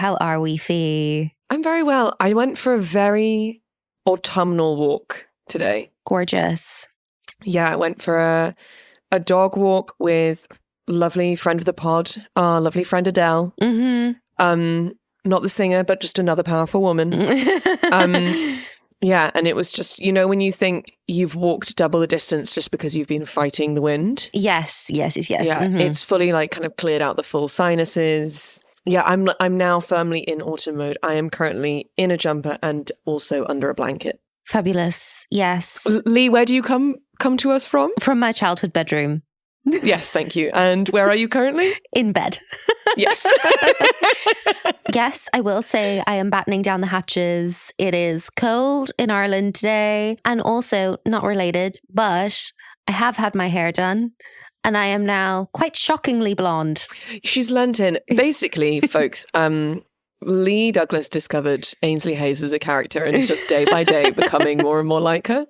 how are we, Fi? I'm very well. I went for a very autumnal walk today. Gorgeous. Yeah, I went for a dog walk with lovely friend of the pod, our lovely friend Adele. Not the singer, but just another powerful woman. Yeah, and it was just, when you think you've walked double the distance just because you've been fighting the wind. Yes. Yeah, it's fully kind of cleared out the full sinuses. Yeah, I'm now firmly in autumn mode. I am currently in a jumper and also under a blanket. Fabulous. Yes. Leigh, where do you come to us from? From my childhood bedroom. Yes, thank you. And where are you currently? In bed. Yes. Yes, I will say I am battening down the hatches. It is cold in Ireland today. And also, not related, but I have had my hair done. And I am now quite shockingly blonde. She's lent in. Basically, folks, Leigh Douglas discovered Ainsley Hayes as a character and is just day by day becoming more and more like her.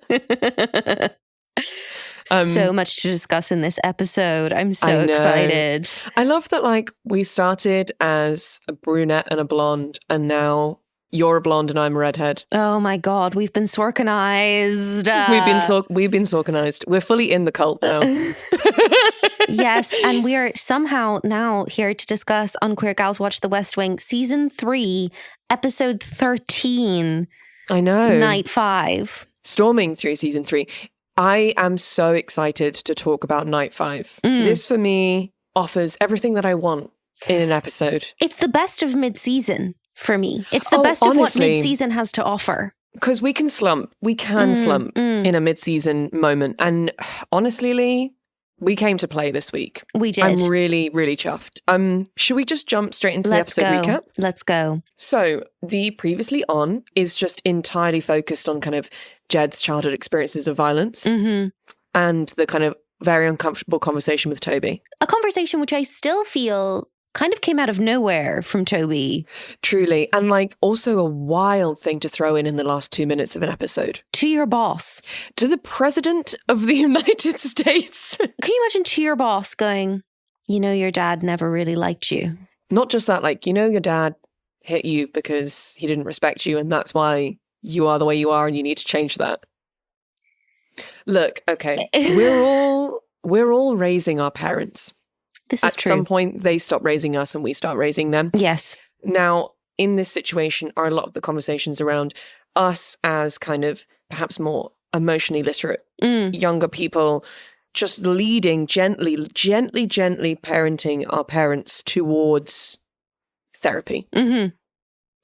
So much to discuss in this episode. I'm so excited. I love that we started as a brunette and a blonde and now you're a blonde and I'm a redhead. Oh my God, we've been Sorkinized. We've been Sorkinized. We're fully in the cult now. Yes, and we are somehow now here to discuss on Queer Gals Watch the West Wing Season 3, Episode 13. I know. Night 5. Storming through Season 3. I am so excited to talk about Night 5. This, for me, offers everything that I want in an episode. It's the best of mid-season for me. It's the best of what mid-season has to offer. Because we can slump. We can slump in a mid-season moment. And honestly, Leigh, we came to play this week. We did. I'm really, really chuffed. Should we just jump straight into the episode recap? Let's go. So the previously on is just entirely focused on kind of Jed's childhood experiences of violence and the kind of very uncomfortable conversation with Toby. A conversation which I still feel kind of came out of nowhere from Toby. Truly. And also a wild thing to throw in the last 2 minutes of an episode. To your boss. To the President of the United States. Can you imagine to your boss going, your dad never really liked you? Not just that, your dad hit you because he didn't respect you and that's why you are the way you are and you need to change that. Look, okay, we're all raising our parents. This is true. At some point, they stop raising us and we start raising them. Yes. Now, in this situation are a lot of the conversations around us as kind of perhaps more emotionally literate, younger people, just leading gently parenting our parents towards therapy.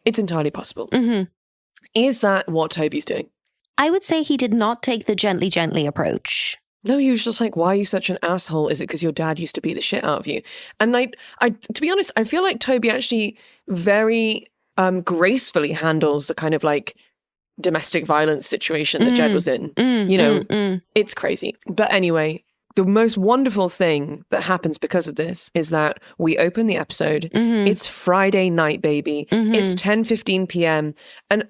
It's entirely possible. Is that what Toby's doing? I would say he did not take the gently approach. No, he was just why are you such an asshole? Is it because your dad used to beat the shit out of you? And I, to be honest, I feel like Toby actually very gracefully handles the kind of domestic violence situation that Jed was in. It's crazy. But anyway, the most wonderful thing that happens because of this is that we open the episode. It's Friday night, baby. It's 10:15 p.m. And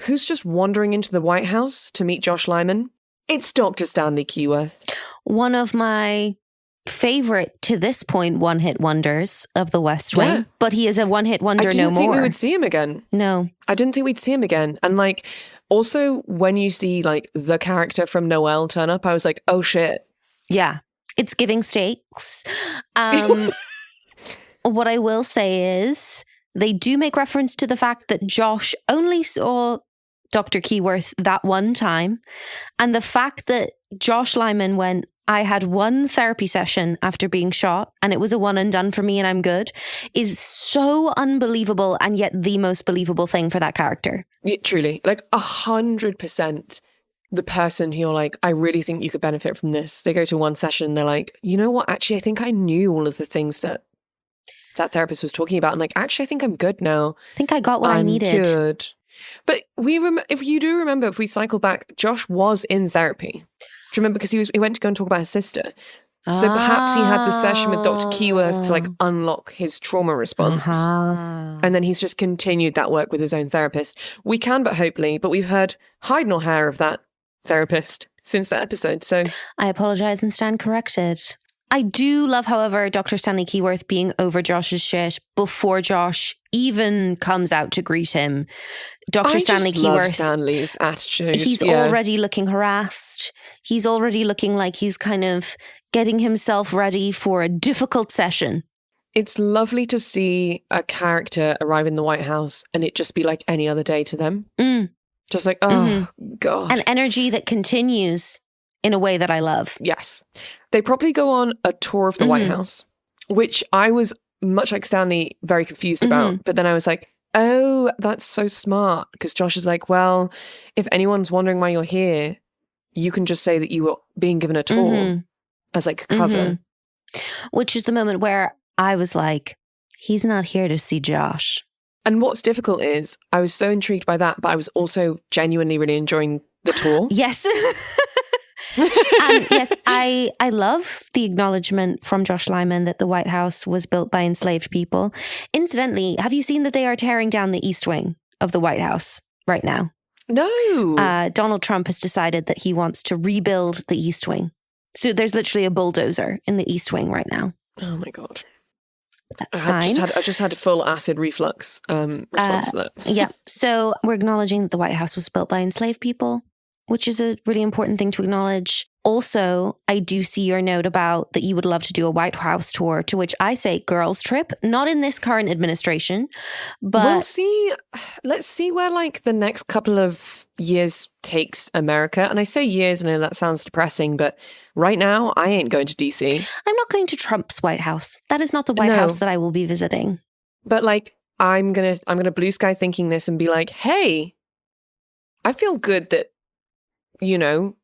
who's just wandering into the White House to meet Josh Lyman? It's Dr. Stanley Keyworth. One of my favorite, to this point, one-hit wonders of the West Wing. Yeah. But he is a one-hit wonder no more. I didn't think we would see him again. No. I didn't think we'd see him again. And also when you see the character from Noelle turn up, I was like, oh shit. Yeah. It's giving stakes. What I will say is they do make reference to the fact that Josh only saw Dr. Keyworth that one time. And the fact that Josh Lyman went, I had one therapy session after being shot and it was a one and done for me and I'm good, is so unbelievable and yet the most believable thing for that character. Yeah, truly. 100% the person who you're I really think you could benefit from this. They go to one session and they're like, you know what? Actually, I think I knew all of the things that therapist was talking about. And actually, I think I'm good now. I think I got what I needed. Good. But if you do remember, if we cycle back, Josh was in therapy. Do you remember? Because he went to go and talk about his sister. So perhaps he had the session with Dr. Keyworth to unlock his trauma response. And then he's just continued that work with his own therapist. We can but hope, Leigh, but we've heard hide nor hair of that therapist since that episode. So I apologize and stand corrected. I do love, however, Dr. Stanley Keyworth being over Josh's shit before Josh even comes out to greet him. Dr. Stanley Keyworth, Stanley's attitude. He's already looking harassed. He's already looking like he's kind of getting himself ready for a difficult session. It's lovely to see a character arrive in the White House and it just be like any other day to them. Just like, oh, God. An energy that continues in a way that I love. Yes. They probably go on a tour of the White House, which I was, much like Stanley, very confused about. But then I was like, oh, that's so smart. Because Josh is like, well, if anyone's wondering why you're here, you can just say that you were being given a tour as like a cover. Which is the moment where I was like, he's not here to see Josh. And what's difficult is I was so intrigued by that, but I was also genuinely really enjoying the tour. Yes. Yes, I love the acknowledgement from Josh Lyman that the White House was built by enslaved people. Incidentally, have you seen that they are tearing down the East Wing of the White House right now? No. Donald Trump has decided that he wants to rebuild the East Wing. So there's literally a bulldozer in the East Wing right now. Oh my God. That's fine. I just had a full acid reflux response to that. Yeah. So we're acknowledging that the White House was built by enslaved people, which is a really important thing to acknowledge. Also, I do see your note about that you would love to do a White House tour, to which I say girls trip, not in this current administration, but we'll see. Let's see where like the next couple of years takes America. And I say years, and I know that sounds depressing, but right now I ain't going to DC. I'm not going to Trump's White House. That is not the White House that I will be visiting. But like, I'm gonna blue sky thinking this and be like, hey, I feel good that, you know,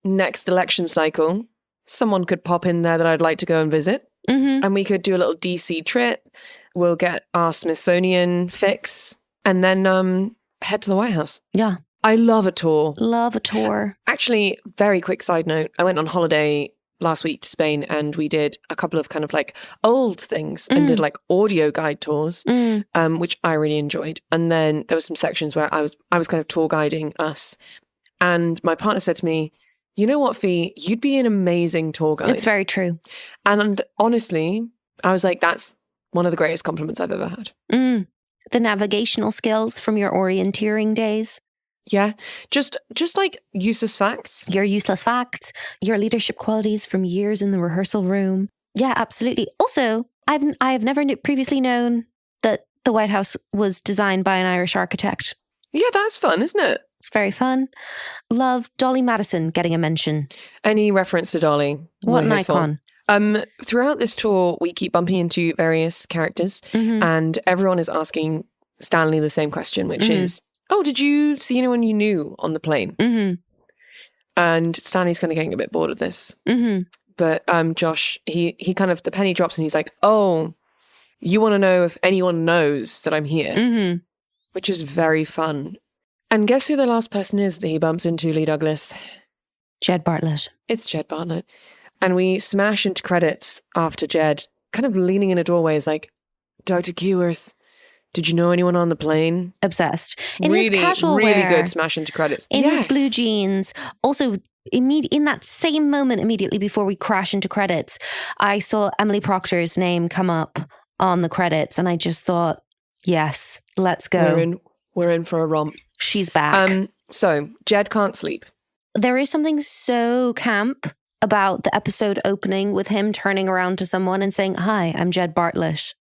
next election cycle, someone could pop in there that I'd like to go and visit. And we could do a little DC trip. We'll get our Smithsonian fix and then head to the White House. Yeah. I love a tour. Love a tour. Actually, very quick side note. I went on holiday last week to Spain and we did a couple of kind of like old things and did like audio guide tours, which I really enjoyed. And then there were some sections where I was kind of tour guiding us. And my partner said to me, you know what, Fi, you'd be an amazing tour guide. It's very true. And honestly, I was like, that's one of the greatest compliments I've ever had. The navigational skills from your orienteering days. Yeah. Just like useless facts. Your useless facts, your leadership qualities from years in the rehearsal room. Yeah, absolutely. Also, I have never previously known that the White House was designed by an Irish architect. Yeah, that's fun, isn't it? It's very fun. Love Dolly Madison getting a mention. Any reference to Dolly. What an icon. Throughout this tour, we keep bumping into various characters and everyone is asking Stanley the same question, which is, oh, did you see anyone you knew on the plane? And Stanley's kind of getting a bit bored of this. But Josh, he kind of, the penny drops and he's like, oh, you want to know if anyone knows that I'm here? Which is very fun. And guess who the last person is that he bumps into, Lee Douglas? Jed Bartlett. It's Jed Bartlett. And we smash into credits after Jed, kind of leaning in a doorway, is like, Dr. Keyworth, did you know anyone on the plane? Obsessed. In really, his casual really wear, good smash into credits. in his blue jeans. Also, in that same moment, immediately before we crash into credits, I saw Emily Proctor's name come up on the credits, and I just thought, yes, let's go. We're in for a romp. She's back. So Jed can't sleep. There is something so camp about the episode opening with him turning around to someone and saying, "Hi, I'm Jed Bartlett,"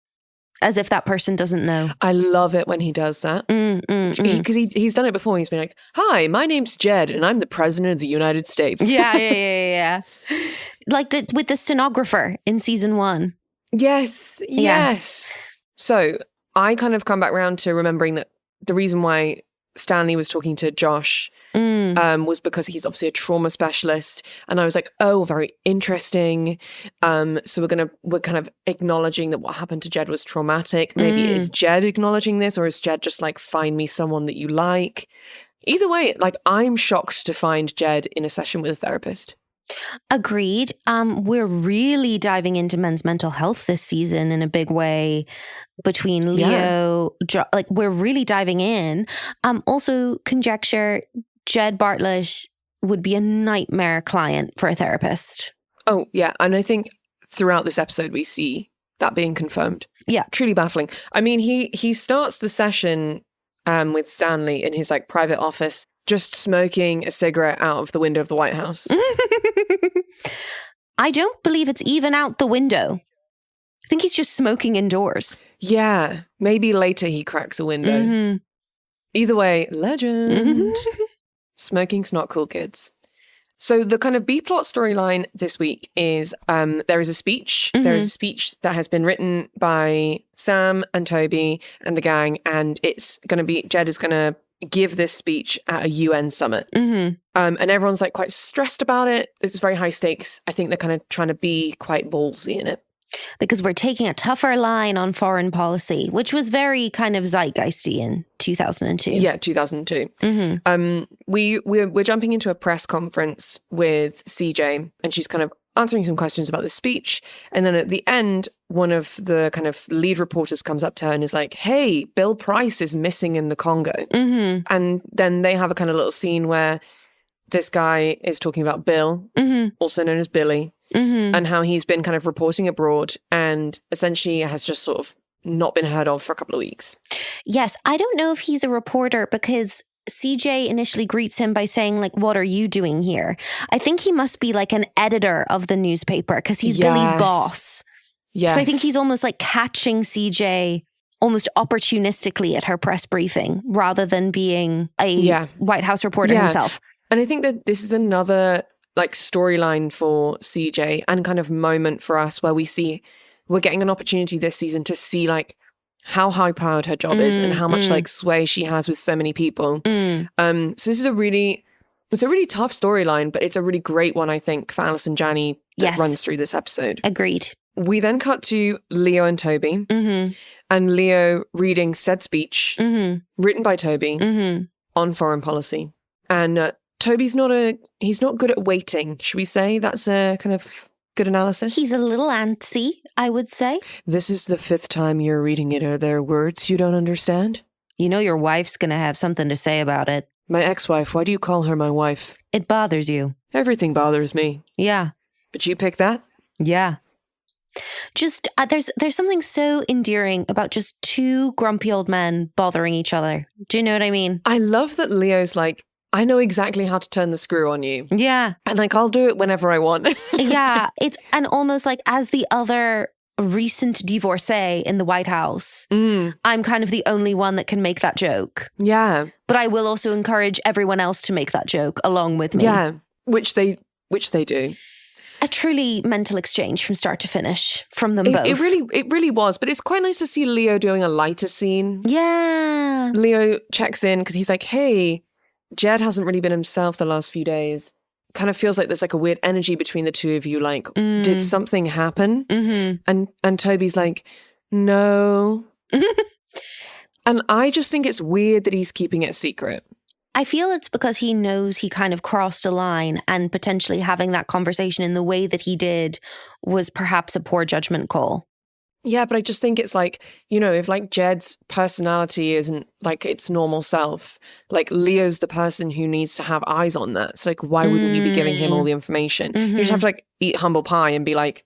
as if that person doesn't know. I love it when he does that. Because he's done it before. He's been like, "Hi, my name's Jed and I'm the president of the United States." Yeah. Like with the stenographer in season 1. Yes. So I kind of come back around to remembering that the reason why Stanley was talking to Josh was because he's obviously a trauma specialist. And I was like, oh, very interesting. So we're kind of acknowledging that what happened to Jed was traumatic. Maybe is Jed acknowledging this, or is Jed just like, find me someone that you like? Either way, like, I'm shocked to find Jed in a session with a therapist. Agreed. We're really diving into men's mental health this season in a big way between Leo, like we're really diving in. Also conjecture Jed Bartlett would be a nightmare client for a therapist. Oh yeah. And I think throughout this episode, we see that being confirmed. Yeah. Truly baffling. I mean, he starts the session with Stanley in his like private office, just smoking a cigarette out of the window of the White House. I don't believe it's even out the window. I think he's just smoking indoors. Yeah. Maybe later he cracks a window. Mm-hmm. Either way, legend. Smoking's not cool, kids. So the kind of B-plot storyline this week is there is a speech. There is a speech that has been written by Sam and Toby and the gang, and it's going to be, Jed is going to give this speech at a UN summit. And everyone's like quite stressed about it. It's very high stakes. I think they're kind of trying to be quite ballsy in it. Because we're taking a tougher line on foreign policy, which was very kind of zeitgeisty in 2002. Yeah, 2002. We're jumping into a press conference with CJ, and she's kind of answering some questions about the speech. And then at the end, one of the kind of lead reporters comes up to her and is like, hey, Bill Price is missing in the Congo. And then they have a kind of little scene where this guy is talking about Bill, also known as Billy, and how he's been kind of reporting abroad and essentially has just sort of not been heard of for a couple of weeks. Yes, I don't know if he's a reporter because CJ initially greets him by saying, like, what are you doing here? I think he must be like an editor of the newspaper because he's Billy's boss. Yes. So I think he's almost like catching CJ almost opportunistically at her press briefing rather than being a White House reporter himself. And I think that this is another like storyline for CJ and kind of moment for us where we're getting an opportunity this season to see like how high powered her job is and how much like sway she has with so many people. So this is a really tough storyline, but it's a really great one, I think, for Alice and Janney that runs through this episode. Agreed. We then cut to Leo and Toby and Leo reading said speech written by Toby on foreign policy. And Toby's he's not good at waiting, should we say? That's a kind of good analysis. He's a little antsy, I would say. This is the 5th time you're reading it. Are there words you don't understand? You know your wife's going to have something to say about it. My ex-wife, why do you call her my wife? It bothers you. Everything bothers me. Yeah. But you pick that? Yeah. Just, there's something so endearing about just two grumpy old men bothering each other. Do you know what I mean? I love that Leo's like, I know exactly how to turn the screw on you. Yeah. And like, I'll do it whenever I want. Yeah. It's, and almost like as the other recent divorcee in the White House, I'm kind of the only one that can make that joke. Yeah. But I will also encourage everyone else to make that joke along with me. Yeah. Which they do. A truly mental exchange from start to finish from them both. It really was. But it's quite nice to see Leo doing a lighter scene. Yeah. Leo checks in because he's like, hey, Jed hasn't really been himself the last few days. Kind of feels like there's like a weird energy between the two of you. Like, did something happen? And Toby's like, no. And I just think it's weird that he's keeping it secret. I feel it's because he knows he kind of crossed a line and potentially having that conversation in the way that he did was perhaps a poor judgment call. Yeah, but I just think it's like, you know, if like Jed's personality isn't like its normal self, like Leo's the person who needs to have eyes on that. So like, why wouldn't you be giving him all the information? You just have to like eat humble pie and be like,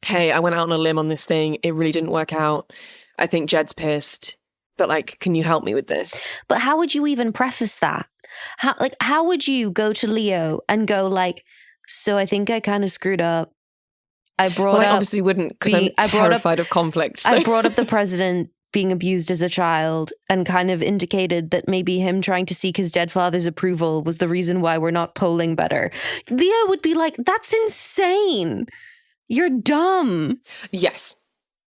hey, I went out on a limb on this thing. It really didn't work out. I think Jed's pissed. But like, can you help me with this? But how would you even preface that? How would you go to Leo and go like, so I think I kind of screwed up. I obviously wouldn't because I'm terrified of conflict. So. I brought up the president being abused as a child and kind of indicated that maybe him trying to seek his dead father's approval was the reason why we're not polling better. Leo would be like, that's insane. You're dumb. Yes.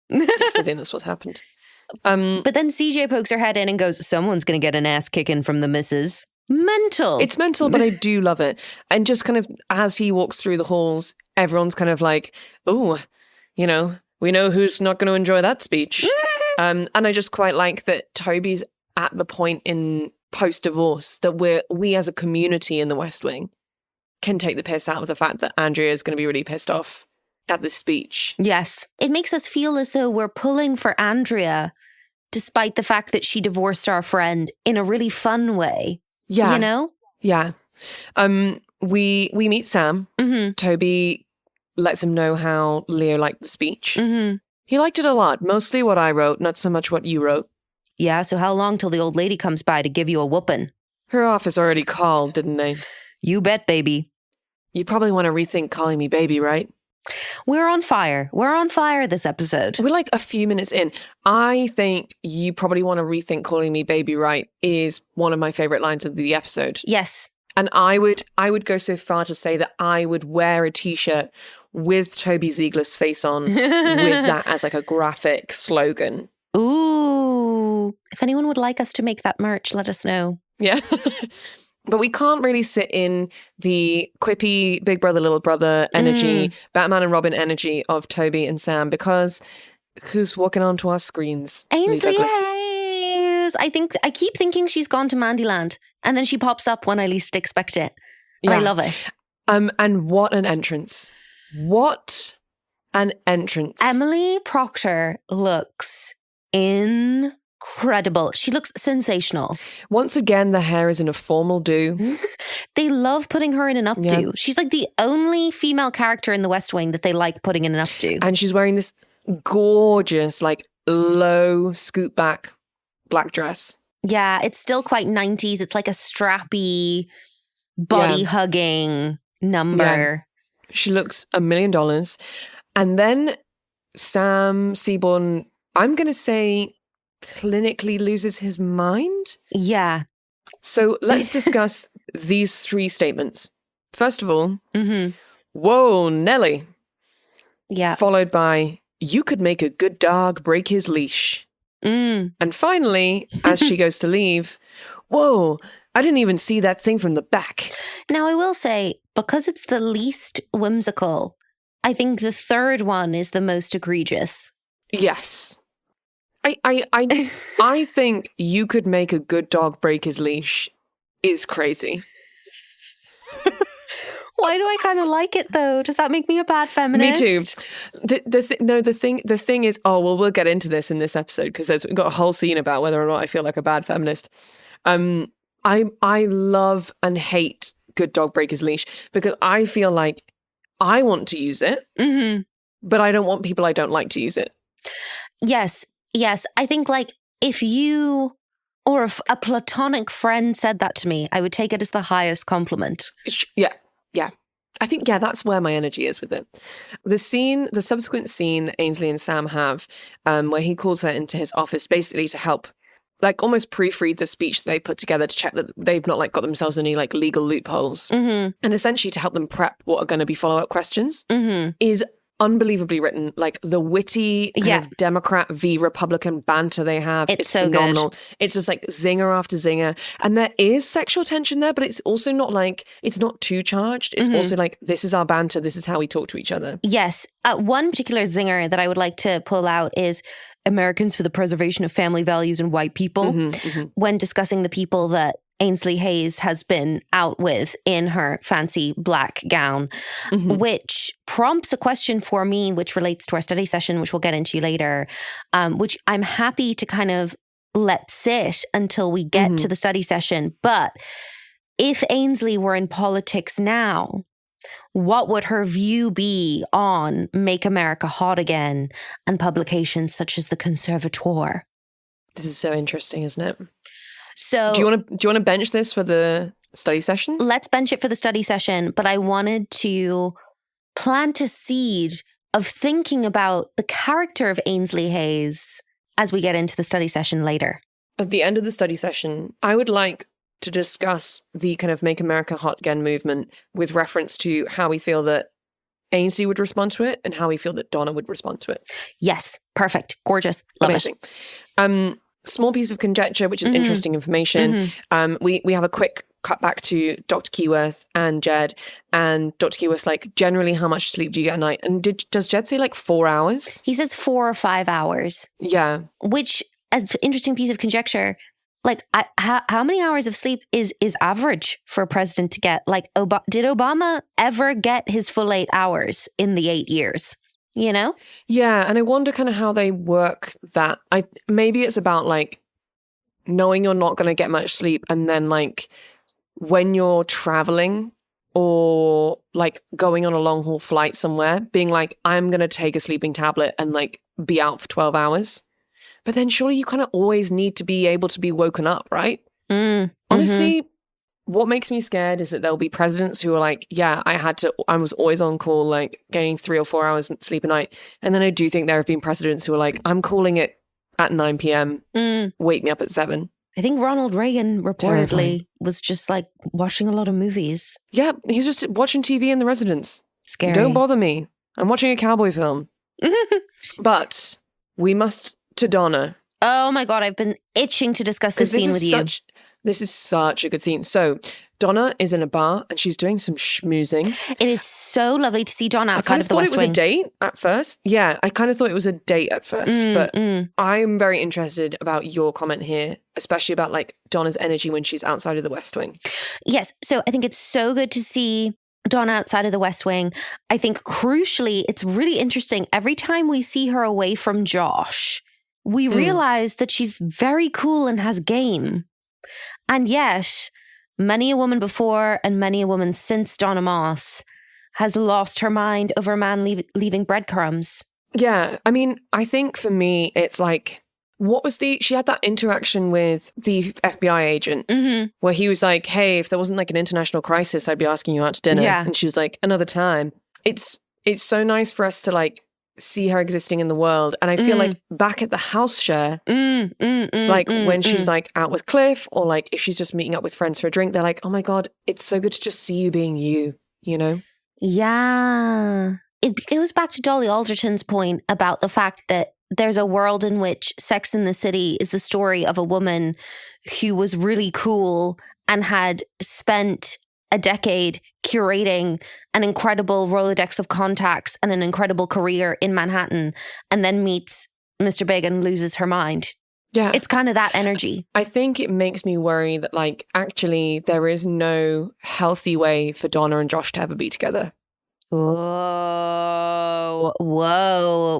Yes, I think that's what's happened. But then CJ pokes her head in and goes, someone's going to get an ass kicking from the missus. Mental. It's mental, but I do love it. And just kind of as he walks through the halls, everyone's kind of like, oh, you know, we know who's not going to enjoy that speech. And I just quite like that Toby's at the point in post-divorce that we as a community in the West Wing can take the piss out of the fact that Andrea is going to be really pissed off at this speech. Yes. It makes us feel as though we're pulling for Andrea despite the fact that she divorced our friend in a really fun way. Yeah. You know? Yeah. We meet Sam. Toby lets him know how Leo liked the speech. Mm-hmm. He liked it a lot. Mostly what I wrote, not so much what you wrote. Yeah, so how long till the old lady comes by to give you a whooping? Her office already called, didn't they? You bet, baby. You probably want to rethink calling me baby, right? We're on fire. We're on fire this episode. We're like a few minutes in. I think you probably want to rethink calling me baby, right? Is one of my favorite lines of the episode. Yes. And I would go so far to say that I would wear a t-shirt with Toby Ziegler's face on with that as like a graphic slogan. Ooh. If anyone would like us to make that merch, let us know. Yeah. But we can't really sit in the quippy big brother, little brother energy, Batman and Robin energy of Toby and Sam, because who's walking onto our screens? Ainsley Hayes. I keep thinking she's gone to Mandyland, and then she pops up when I least expect it. And I love it. And what an entrance. What an entrance. Emily Proctor looks incredible. She looks sensational. Once again, the hair is in a formal do. They love putting her in an updo. Yeah. She's like the only female character in the West Wing that they like putting in an updo. And she's wearing this gorgeous, like low scoop back black dress. Yeah, it's still quite 90s. It's like a strappy, body hugging number. Yeah. She looks $1 million. And then Sam Seaborn, I'm going to say, clinically loses his mind. Yeah. So let's discuss these three statements. First of all, whoa, Nelly. Yeah. Followed by, you could make a good dog break his leash. And finally, as she goes to leave, whoa, I didn't even see that thing from the back. Now, I will say, because it's the least whimsical, I think the third one is the most egregious. Yes. I think you could make a good dog break his leash is crazy. Why do I kind of like it though? Does that make me a bad feminist? Me too. The thing is, we'll get into this in this episode because we've got a whole scene about whether or not I feel like a bad feminist. I love and hate good dog break his leash because I feel like I want to use it, but I don't want people I don't like to use it. Yes. I think like if you or if a platonic friend said that to me, I would take it as the highest compliment. Yeah. I think, that's where my energy is with it. The subsequent scene that Ainsley and Sam have, where he calls her into his office basically to help, like almost proofread the speech that they put together to check that they've not like got themselves any like legal loopholes. And essentially to help them prep what are going to be follow-up questions is unbelievably written. Like the witty kind of Democrat v Republican banter they have. It's so phenomenal. Good. It's just like zinger after zinger. And there is sexual tension there, but it's also not like, it's not too charged. It's also like, this is our banter. This is how we talk to each other. Yes. One particular zinger that I would like to pull out is Americans for the Preservation of Family Values and White People. When discussing the people that Ainsley Hayes has been out with in her fancy black gown, which prompts a question for me, which relates to our study session, which we'll get into later, which I'm happy to kind of let sit until we get to the study session. But if Ainsley were in politics now, what would her view be on Make America Hot Again and publications such as the Conservateur? This is so interesting, isn't it? So do you want to bench this for the study session? Let's bench it for the study session, but I wanted to plant a seed of thinking about the character of Ainsley Hayes as we get into the study session later. At the end of the study session, I would like to discuss the kind of Make America Hot Again movement with reference to how we feel that Ainsley would respond to it and how we feel that Donna would respond to it. Yes, perfect, gorgeous, love Amazing. Small piece of conjecture, which is interesting information. We have a quick cut back to Dr. Keyworth and Jed, and Dr. Keyworth's like, generally, how much sleep do you get at night? And does Jed say like 4 hours? He says 4 or 5 hours. Yeah. Which, as an interesting piece of conjecture, like how many hours of sleep is average for a president to get? Like, did Obama ever get his full 8 hours in the 8 years? You know? Yeah, and I wonder kind of how they work that. Maybe it's about like knowing you're not going to get much sleep, and then like when you're traveling, or like going on a long haul flight somewhere, being like, I'm going to take a sleeping tablet and like be out for 12 hours. But then surely you kind of always need to be able to be woken up, right? Honestly, what makes me scared is that there'll be presidents who are like, yeah, I was always on call, like getting 3 or 4 hours sleep a night. And then I do think there have been presidents who are like, I'm calling it at 9 p.m. Wake me up at 7. I think Ronald Reagan reportedly was just like watching a lot of movies. Yeah, he's just watching TV in the residence. Scary. Don't bother me. I'm watching a cowboy film. But we must to Donna. Oh my God, I've been itching to discuss this scene with you. This is such a good scene. So Donna is in a bar and she's doing some schmoozing. It is so lovely to see Donna outside of the West Wing. I thought it was a date at first. Yeah, I kind of thought it was a date at first. But I'm very interested about your comment here, especially about like Donna's energy when she's outside of the West Wing. Yes. So I think it's so good to see Donna outside of the West Wing. I think crucially, it's really interesting. Every time we see her away from Josh, we realize that she's very cool and has game. And yet, many a woman before and many a woman since Donna Moss has lost her mind over a man leaving breadcrumbs. Yeah. I mean, I think for me, it's like, she had that interaction with the FBI agent where he was like, hey, if there wasn't like an international crisis, I'd be asking you out to dinner. Yeah. And she was like, another time. It's so nice for us to like see her existing in the world. And I feel like back at the house share, when she's like out with Cliff or like if she's just meeting up with friends for a drink, they're like, oh my God, it's so good to just see you being you know? Yeah. It goes back to Dolly Alderton's point about the fact that there's a world in which Sex and the City is the story of a woman who was really cool and had spent a decade curating an incredible Rolodex of contacts and an incredible career in Manhattan, and then meets Mr. Big and loses her mind. Yeah. It's kind of that energy. I think it makes me worry that like actually there is no healthy way for Donna and Josh to ever be together. Whoa,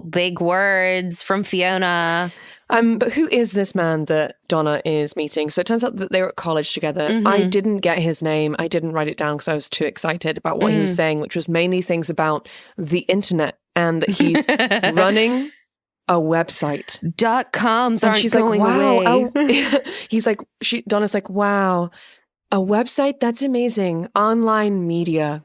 big words from Fiona. But who is this man that Donna is meeting? So it turns out that they were at college together. I didn't get his name. I didn't write it down because I was too excited about what he was saying, which was mainly things about the internet and that he's running a website. .coms aren't she's going like, wow. away. He's like, Donna's like, wow, a website? That's amazing. Online media.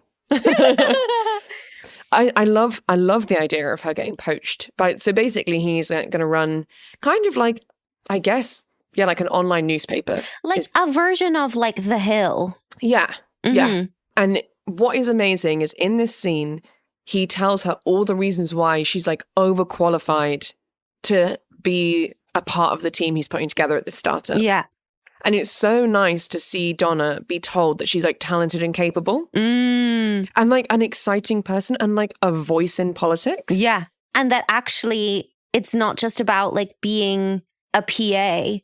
I love the idea of her getting poached. So basically he's going to run kind of like, I guess, like an online newspaper. Like a version of like The Hill. Yeah. Yeah. And what is amazing is in this scene, he tells her all the reasons why she's like overqualified to be a part of the team he's putting together at this startup. Yeah. And it's so nice to see Donna be told that she's like talented and capable and like an exciting person and like a voice in politics. Yeah. And that actually it's not just about like being a PA,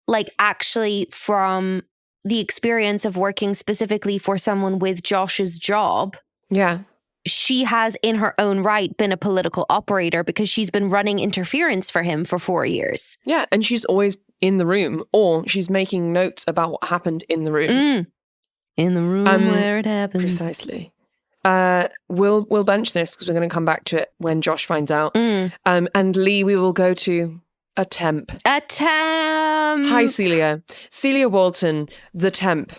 like actually from the experience of working specifically for someone with Josh's job. Yeah. She has in her own right been a political operator because she's been running interference for him for 4 years. Yeah. And she's always in the room or she's making notes about what happened in the room. In the room where it happens. Precisely. We'll bench this because we're going to come back to it when Josh finds out. And Leigh, we will go to a temp. A temp. Hi, Celia. Celia Walton, the temp.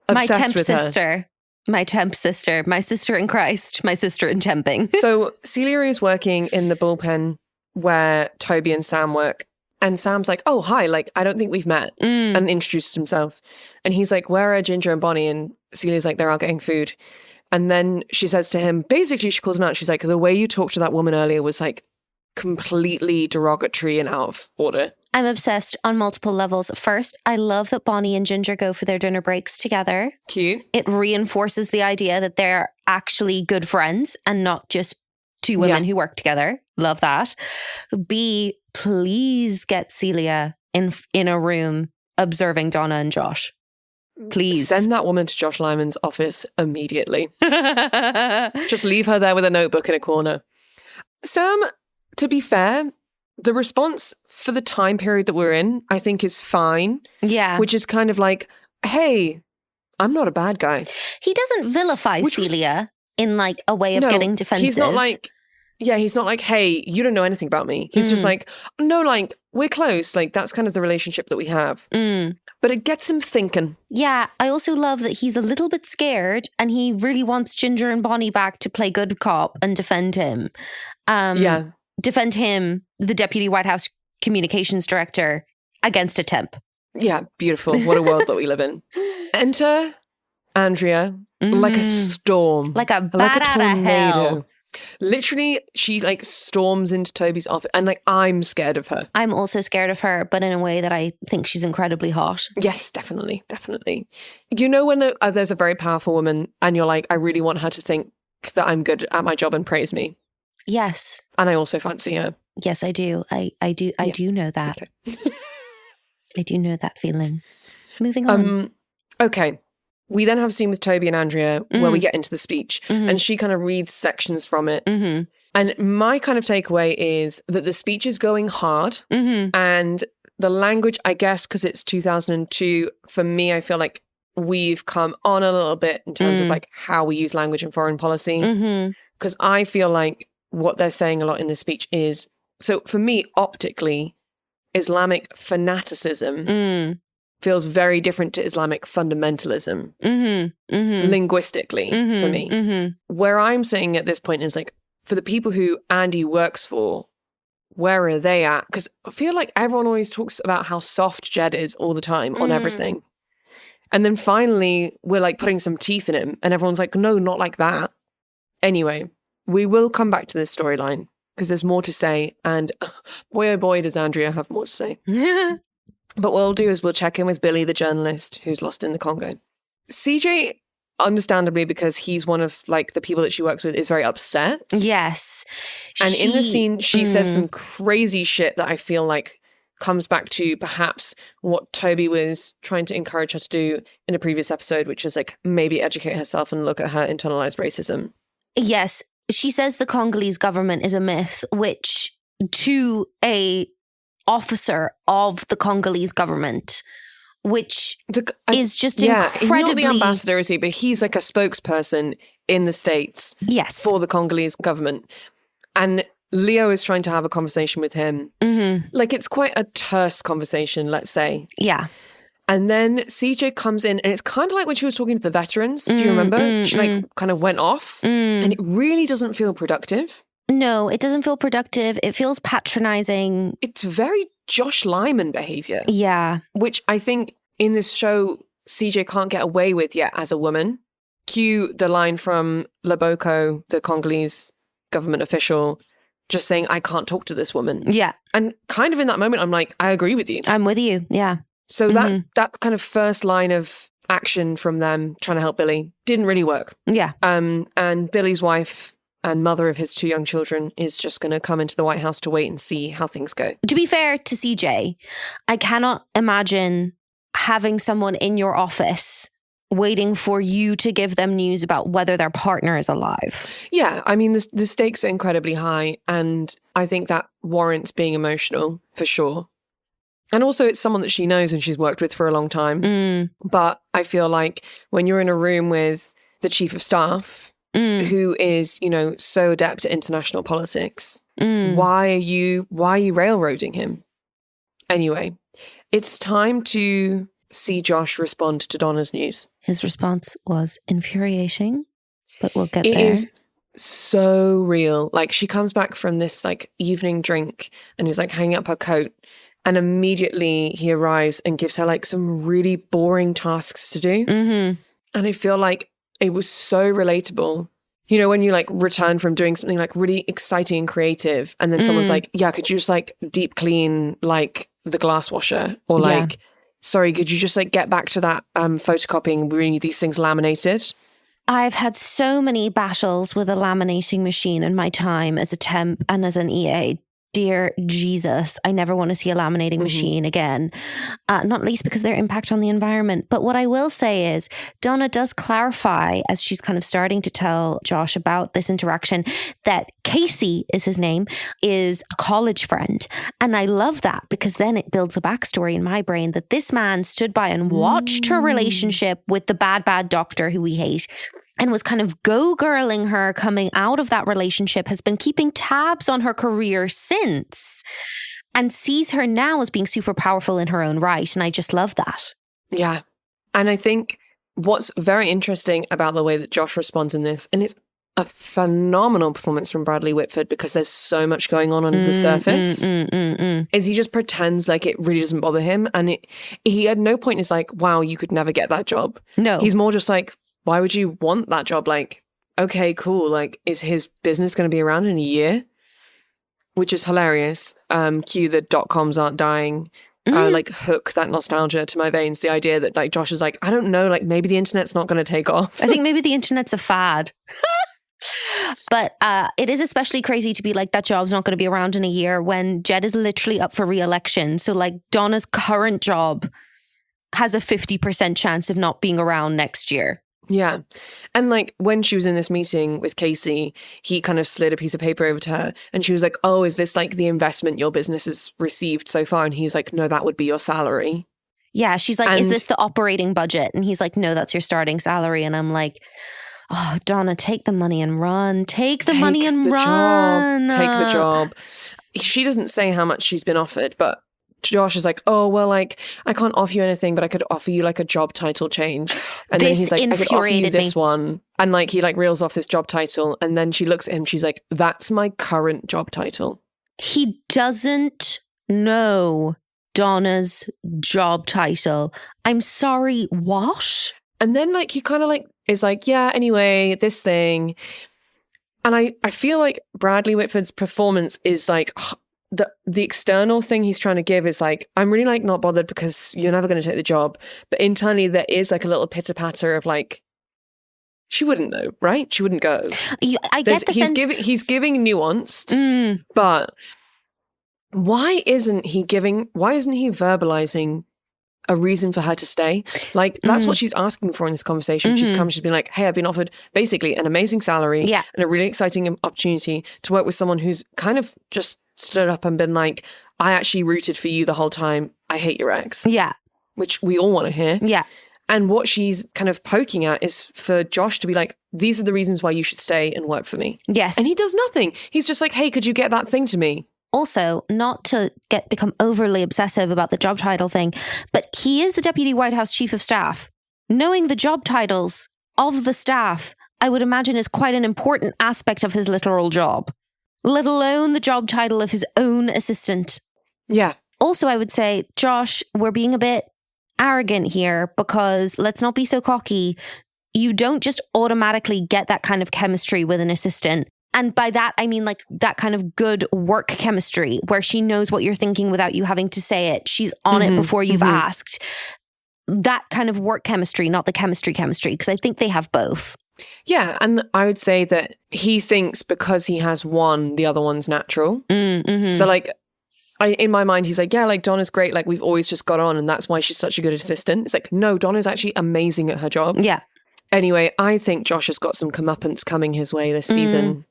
Obsessed my temp with sister. Her. My temp sister. My sister in Christ. My sister in temping. So Celia is working in the bullpen where Toby and Sam work. And Sam's like, oh, hi, like, I don't think we've met. And introduces himself. And he's like, where are Ginger and Bonnie? And Celia's like, they're out getting food. And then she says to him, basically, she calls him out. She's like, the way you talked to that woman earlier was like completely derogatory and out of order. I'm obsessed on multiple levels. First, I love that Bonnie and Ginger go for their dinner breaks together. Cute. It reinforces the idea that they're actually good friends and not just two women who work together. Love that. B, please get Celia in a room observing Donna and Josh. Please. Send that woman to Josh Lyman's office immediately. Just leave her there with a notebook in a corner. Sam, to be fair, the response for the time period that we're in, I think is fine. Yeah. Which is kind of like, hey, I'm not a bad guy. He doesn't vilify Celia in like a way of getting defensive. He's not like, he's not like, hey, you don't know anything about me. He's just like, no, like, we're close. Like, that's kind of the relationship that we have. But it gets him thinking. Yeah. I also love that he's a little bit scared and he really wants Ginger and Bonnie back to play good cop and defend him. Defend him, the Deputy White House Communications Director, against a temp. Yeah, beautiful. What a world that we live in. Enter Andrea like a storm. Like a bat out of hell. Literally, she like storms into Toby's office and like I'm scared of her. I'm also scared of her, but in a way that I think she's incredibly hot. Yes, definitely. You know when there's a very powerful woman and you're like, I really want her to think that I'm good at my job and praise me. Yes. And I also fancy her. Yes, I do. I do know that. Okay. I do know that feeling. Moving on. Okay. We then have a scene with Toby and Andrea where we get into the speech and she kind of reads sections from it. And my kind of takeaway is that the speech is going hard and the language, I guess, because it's 2002, for me, I feel like we've come on a little bit in terms of like how we use language in foreign policy. Because I feel like what they're saying a lot in this speech is, so for me, optically, Islamic fanaticism feels very different to Islamic fundamentalism, linguistically, for me. Where I'm saying at this point is like, for the people who Andy works for, where are they at? Because I feel like everyone always talks about how soft Jed is all the time on everything. And then finally, we're like putting some teeth in him and everyone's like, no, not like that. Anyway, we will come back to this storyline because there's more to say. And boy, oh boy, does Andrea have more to say. But what we'll do is we'll check in with Billy, the journalist who's lost in the Congo. CJ, understandably, because he's one of like the people that she works with, is very upset. Yes. And in the scene, she says some crazy shit that I feel like comes back to perhaps what Toby was trying to encourage her to do in a previous episode, which is like maybe educate herself and look at her internalized racism. Yes. She says the Congolese government is a myth, which to a officer of the Congolese government, which is just incredibly... He's not the ambassador, is he? But he's like a spokesperson in the States for the Congolese government. And Leo is trying to have a conversation with him. Like it's quite a terse conversation, let's say. Yeah. And then CJ comes in and it's kind of like when she was talking to the veterans. Do you remember? She like kind of went off and it really doesn't feel productive. No, it doesn't feel productive. It feels patronizing. It's very Josh Lyman behavior. Yeah. Which I think in this show, CJ can't get away with yet as a woman. Cue the line from Laboko, the Congolese government official, just saying, I can't talk to this woman. Yeah. And kind of in that moment, I'm like, I agree with you. I'm with you. Yeah. So that kind of first line of action from them trying to help Billy didn't really work. Yeah. And Billy's wife and mother of his 2 young children is just going to come into the White House to wait and see how things go. To be fair to CJ, I cannot imagine having someone in your office waiting for you to give them news about whether their partner is alive. Yeah, I mean, the stakes are incredibly high and I think that warrants being emotional for sure. And also it's someone that she knows and she's worked with for a long time. But I feel like when you're in a room with the chief of staff, who is, you know, so adept at international politics, why are you railroading him? Anyway, it's time to see Josh respond to Donna's news. His response was infuriating, but we'll get there. It is so real. Like she comes back from this like evening drink and he's like hanging up her coat. And immediately he arrives and gives her like some really boring tasks to do. And I feel like it was so relatable. You know, when you like return from doing something like really exciting and creative and then someone's like, yeah, could you just like deep clean like the glass washer? Or like, sorry, could you just like get back to that photocopying? We need these things laminated. I've had so many battles with a laminating machine in my time as a temp and as an EA. dear Jesus, I never want to see a laminating machine again. Not least because of their impact on the environment. But what I will say is Donna does clarify, as she's kind of starting to tell Josh about this interaction, that Casey is his name, is a college friend. And I love that because then it builds a backstory in my brain that this man stood by and watched her relationship with the bad doctor who we hate, and was kind of go-girling her coming out of that relationship, has been keeping tabs on her career since, and sees her now as being super powerful in her own right. And I just love that. Yeah. And I think what's very interesting about the way that Josh responds in this, and it's a phenomenal performance from Bradley Whitford because there's so much going on under the surface, is he just pretends like it really doesn't bother him. And he at no point is like, wow, you could never get that job. No. He's more just like, why would you want that job? Like, okay, cool. Like, is his business going to be around in a year? Which is hilarious. Cue the .coms aren't dying. Like, hook that nostalgia to my veins. The idea that like Josh is like, I don't know, like maybe the internet's not going to take off. I think maybe the internet's a fad. But it is especially crazy to be like, that job's not going to be around in a year when Jed is literally up for re-election. So like Donna's current job has a 50% chance of not being around next year. Yeah. And like when she was in this meeting with Casey, he kind of slid a piece of paper over to her and she was like, oh, is this like the investment your business has received so far? And he's like, no, that would be your salary. Yeah. She's like, is this the operating budget? And he's like, no, that's your starting salary. And I'm like, oh, Donna, take the money and run. Take the money and run. Take the job. She doesn't say how much she's been offered, but Josh is like, oh, well, like, I can't offer you anything, but I could offer you like a job title change. And then he's like, I could offer you this one. And like, he like reels off this job title. And then she looks at him, she's like, that's my current job title. He doesn't know Donna's job title. I'm sorry, what? And then like, he kind of like is like, yeah, anyway, this thing. And I feel like Bradley Whitford's performance is like, the external thing he's trying to give is like, I'm really like not bothered because you're never going to take the job. But internally there is like a little pitter patter of like, she wouldn't know, right? She wouldn't go. I get the sense he's giving nuanced, but why isn't he verbalizing a reason for her to stay? Like that's what she's asking for in this conversation. She's been like, hey, I've been offered basically an amazing salary and a really exciting opportunity to work with someone who's kind of just stood up and been like, I actually rooted for you the whole time. I hate your ex. Yeah. Which we all want to hear. Yeah. And what she's kind of poking at is for Josh to be like, these are the reasons why you should stay and work for me. Yes. And he does nothing. He's just like, hey, could you get that thing to me? Also, not to become overly obsessive about the job title thing, but he is the Deputy White House Chief of Staff. Knowing the job titles of the staff, I would imagine, is quite an important aspect of his literal job, let alone the job title of his own assistant. Yeah. Also, I would say, Josh, we're being a bit arrogant here because let's not be so cocky. You don't just automatically get that kind of chemistry with an assistant. And by that, I mean like that kind of good work chemistry where she knows what you're thinking without you having to say it. She's on it before you've asked. That kind of work chemistry, not the chemistry, because I think they have both. Yeah, and I would say that he thinks because he has one, the other one's natural. So like, in my mind, he's like, yeah, like Donna's great. Like we've always just got on and that's why she's such a good assistant. It's like, no, Donna's actually amazing at her job. Yeah. Anyway, I think Josh has got some comeuppance coming his way this season.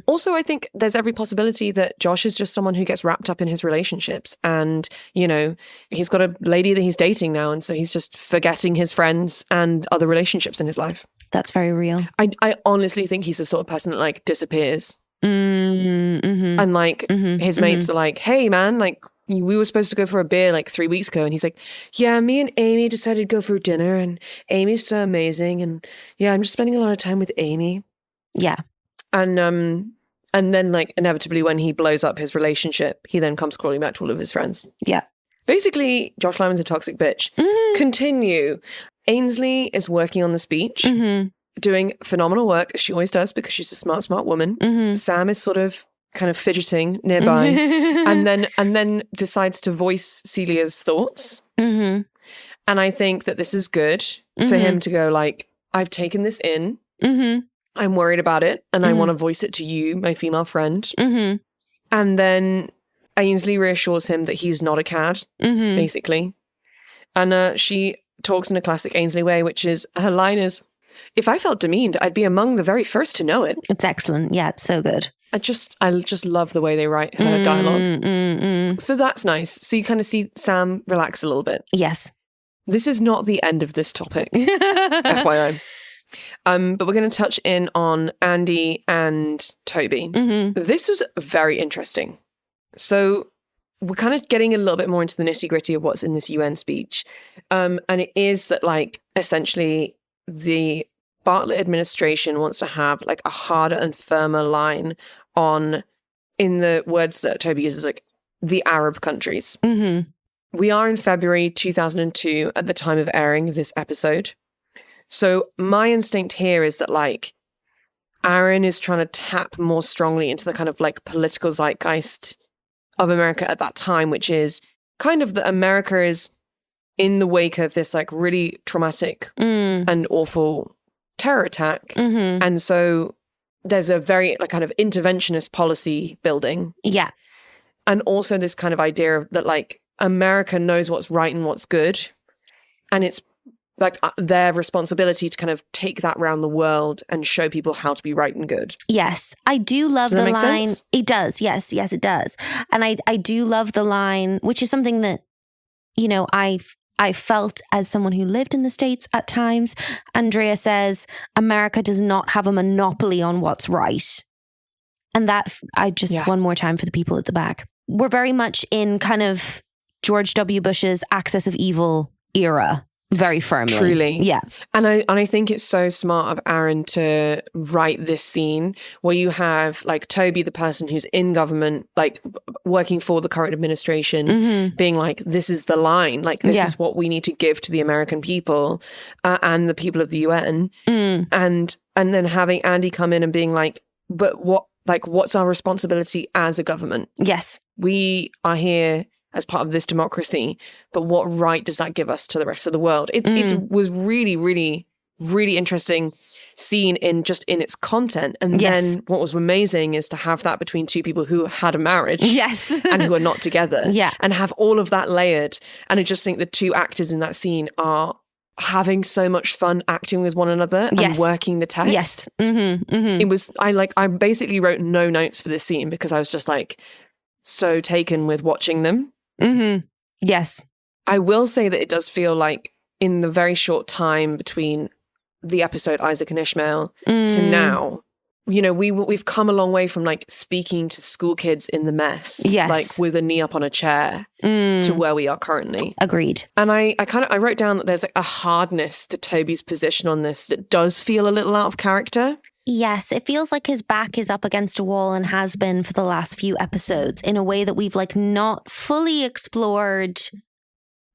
Also, I think there's every possibility that Josh is just someone who gets wrapped up in his relationships. And, you know, he's got a lady that he's dating now. And so he's just forgetting his friends and other relationships in his life. That's very real. I honestly think he's the sort of person that like disappears. And like his mates are like, hey, man, like, we were supposed to go for a beer like 3 weeks ago. And he's like, yeah, me and Amy decided to go for dinner and Amy's so amazing. And yeah, I'm just spending a lot of time with Amy. Yeah. And then like inevitably when he blows up his relationship, he then comes crawling back to all of his friends. Yeah. Basically, Josh Lyman's a toxic bitch. Continue. Ainsley is working on the speech, doing phenomenal work, as she always does because she's a smart woman. Sam is sort of kind of fidgeting nearby and then decides to voice Celia's thoughts. And I think that this is good for him to go like, I've taken this in. I'm worried about it and I want to voice it to you, my female friend. And then Ainsley reassures him that he's not a cad, basically. And she talks in a classic Ainsley way, which is, her line is, "If I felt demeaned, I'd be among the very first to know it." It's excellent. Yeah, it's so good. I just love the way they write her dialogue. So that's nice. So you kind of see Sam relax a little bit. Yes. This is not the end of this topic, FYI. But we're going to touch in on Andy and Toby. This was very interesting. So we're kind of getting a little bit more into the nitty gritty of what's in this UN speech. And it is that, like, essentially the Bartlett administration wants to have like a harder and firmer line on, in the words that Toby uses, like the Arab countries. We are in February 2002 at the time of airing of this episode. So my instinct here is that, like, Aaron is trying to tap more strongly into the kind of like political zeitgeist of America at that time, which is kind of that America is in the wake of this like really traumatic and awful terror attack. And so there's a very like kind of interventionist policy building. Yeah. And also this kind of idea that like America knows what's right and what's good. And it's like their responsibility to kind of take that around the world and show people how to be right and good. Yes. I do love Does that the make line. sense? It does. Yes, it does. And I do love the line, which is something that, you know, I felt as someone who lived in the States at times. Andrea says, America does not have a monopoly on what's right. And that, one more time for the people at the back. We're very much in kind of George W. Bush's axis of evil era, very firmly. Truly. Yeah. And I think it's so smart of Aaron to write this scene where you have like Toby, the person who's in government, like working for the current administration, being like, this is the line, like this is what we need to give to the American people and the people of the UN. And then having Andy come in and being like, but what's our responsibility as a government? Yes. We are here as part of this democracy, but what right does that give us to the rest of the world? It was really, really, really interesting scene in its content. And then what was amazing is to have that between two people who had a marriage and who are not together and have all of that layered. And I just think the two actors in that scene are having so much fun acting with one another and working the text. It was, I basically wrote no notes for this scene because I was just like so taken with watching them. Yes. I will say that it does feel like in the very short time between the episode Isaac and Ishmael to now, you know, we've come a long way from like speaking to school kids in the mess, like with a knee up on a chair, to where we are currently. Agreed. And I wrote down that there's like a hardness to Toby's position on this that does feel a little out of character. Yes, it feels like his back is up against a wall and has been for the last few episodes in a way that we've like not fully explored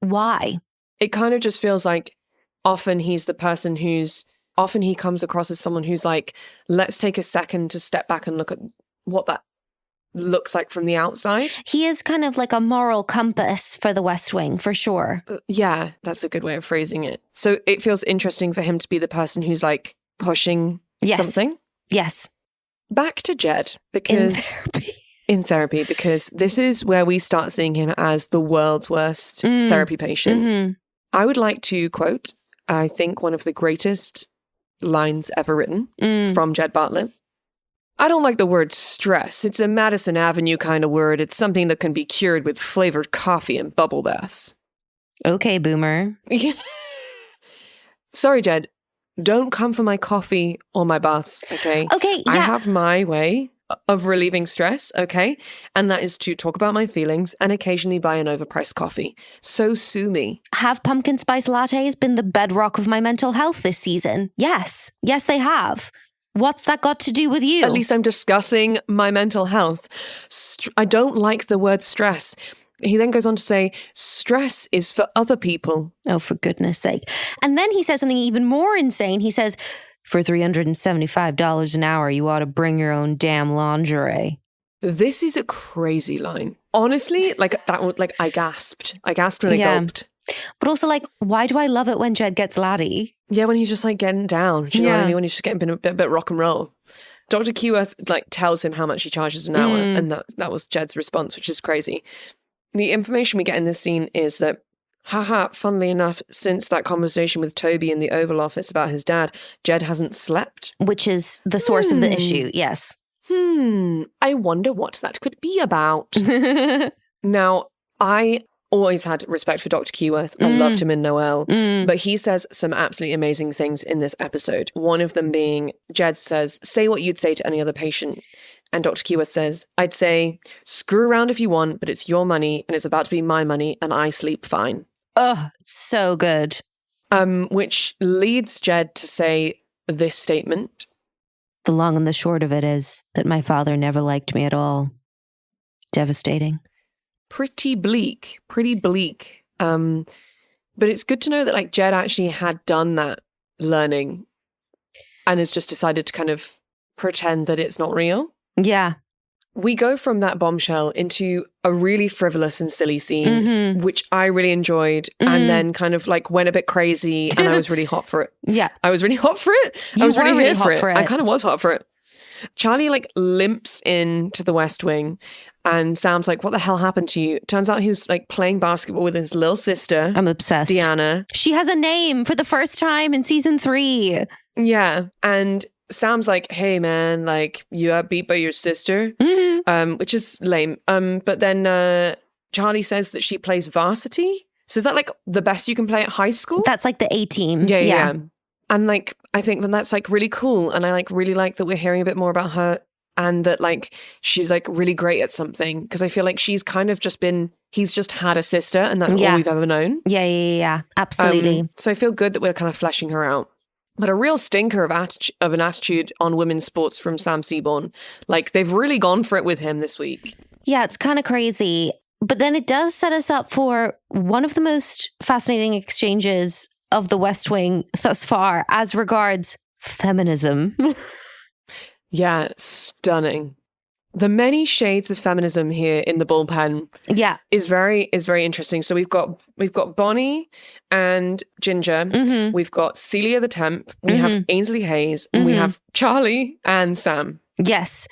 why. It kind of just feels like often he's the person often he comes across as someone who's like, let's take a second to step back and look at what that looks like from the outside. He is kind of like a moral compass for the West Wing, for sure. Yeah, that's a good way of phrasing it. So it feels interesting for him to be the person who's like pushing something. Yes. Back to Jed, because in therapy, because this is where we start seeing him as the world's worst therapy patient. I would like to quote, I think, one of the greatest lines ever written from Jed Bartlett. I don't like the word stress. It's a Madison Avenue kind of word. It's something that can be cured with flavored coffee and bubble baths. Okay, boomer. Sorry, Jed. Don't come for my coffee or my baths, okay? Okay, yeah. I have my way of relieving stress, okay? And that is to talk about my feelings and occasionally buy an overpriced coffee. So sue me. Have pumpkin spice lattes been the bedrock of my mental health this season? Yes. Yes, they have. What's that got to do with you? At least I'm discussing my mental health. I don't like the word stress. He then goes on to say, stress is for other people. Oh, for goodness sake. And then he says something even more insane. He says, for $375 an hour, you ought to bring your own damn lingerie. This is a crazy line. Honestly, like that, like I gasped. I gasped and I gulped. But also, like, why do I love it when Jed gets laddie? Yeah, when he's just like getting down. Do you know what I mean? When he's just getting a bit rock and roll. Dr. Keyworth like tells him how much he charges an hour, and that was Jed's response, which is crazy. The information we get in this scene is that, funnily enough, since that conversation with Toby in the Oval Office about his dad, Jed hasn't slept. Which is the source of the issue, yes. I wonder what that could be about. Now, I always had respect for Dr. Keyworth. I loved him in Noelle. But he says some absolutely amazing things in this episode. One of them being, Jed says, say what you'd say to any other patient. And Dr. Keyworth says, I'd say, screw around if you want, but it's your money and it's about to be my money and I sleep fine. Oh, so good. Which leads Jed to say this statement. The long and the short of it is that my father never liked me at all. Devastating. Pretty bleak. But it's good to know that like Jed actually had done that learning and has just decided to kind of pretend that it's not real. Yeah. We go from that bombshell into a really frivolous and silly scene, which I really enjoyed, and then kind of like went a bit crazy, and I was really hot for it. Yeah. I was really hot for it. I was really here for it. I kind of was hot for it. Charlie like limps into the West Wing, and Sam's like, what the hell happened to you? Turns out he was like playing basketball with his little sister. I'm obsessed. Deanna. She has a name for the first time in season 3. Yeah. And Sam's like, hey man, like you got beat by your sister, which is lame. But then Charlie says that she plays varsity. So is that like the best you can play at high school? That's like the A team. Yeah. And like, I think that that's like really cool. And I like really like that we're hearing a bit more about her and that like she's like really great at something. Because I feel like she's kind of just he's just had a sister and that's all we've ever known. Yeah. Absolutely. So I feel good that we're kind of fleshing her out. But a real stinker of an attitude on women's sports from Sam Seaborn. Like, they've really gone for it with him this week. Yeah, it's kind of crazy. But then it does set us up for one of the most fascinating exchanges of the West Wing thus far as regards feminism. Yeah, stunning. The many shades of feminism here in the bullpen is very interesting. So we've got Bonnie and Ginger. We've got Celia the temp. We have Ainsley Hayes. And we have Charlie and Sam. Yes.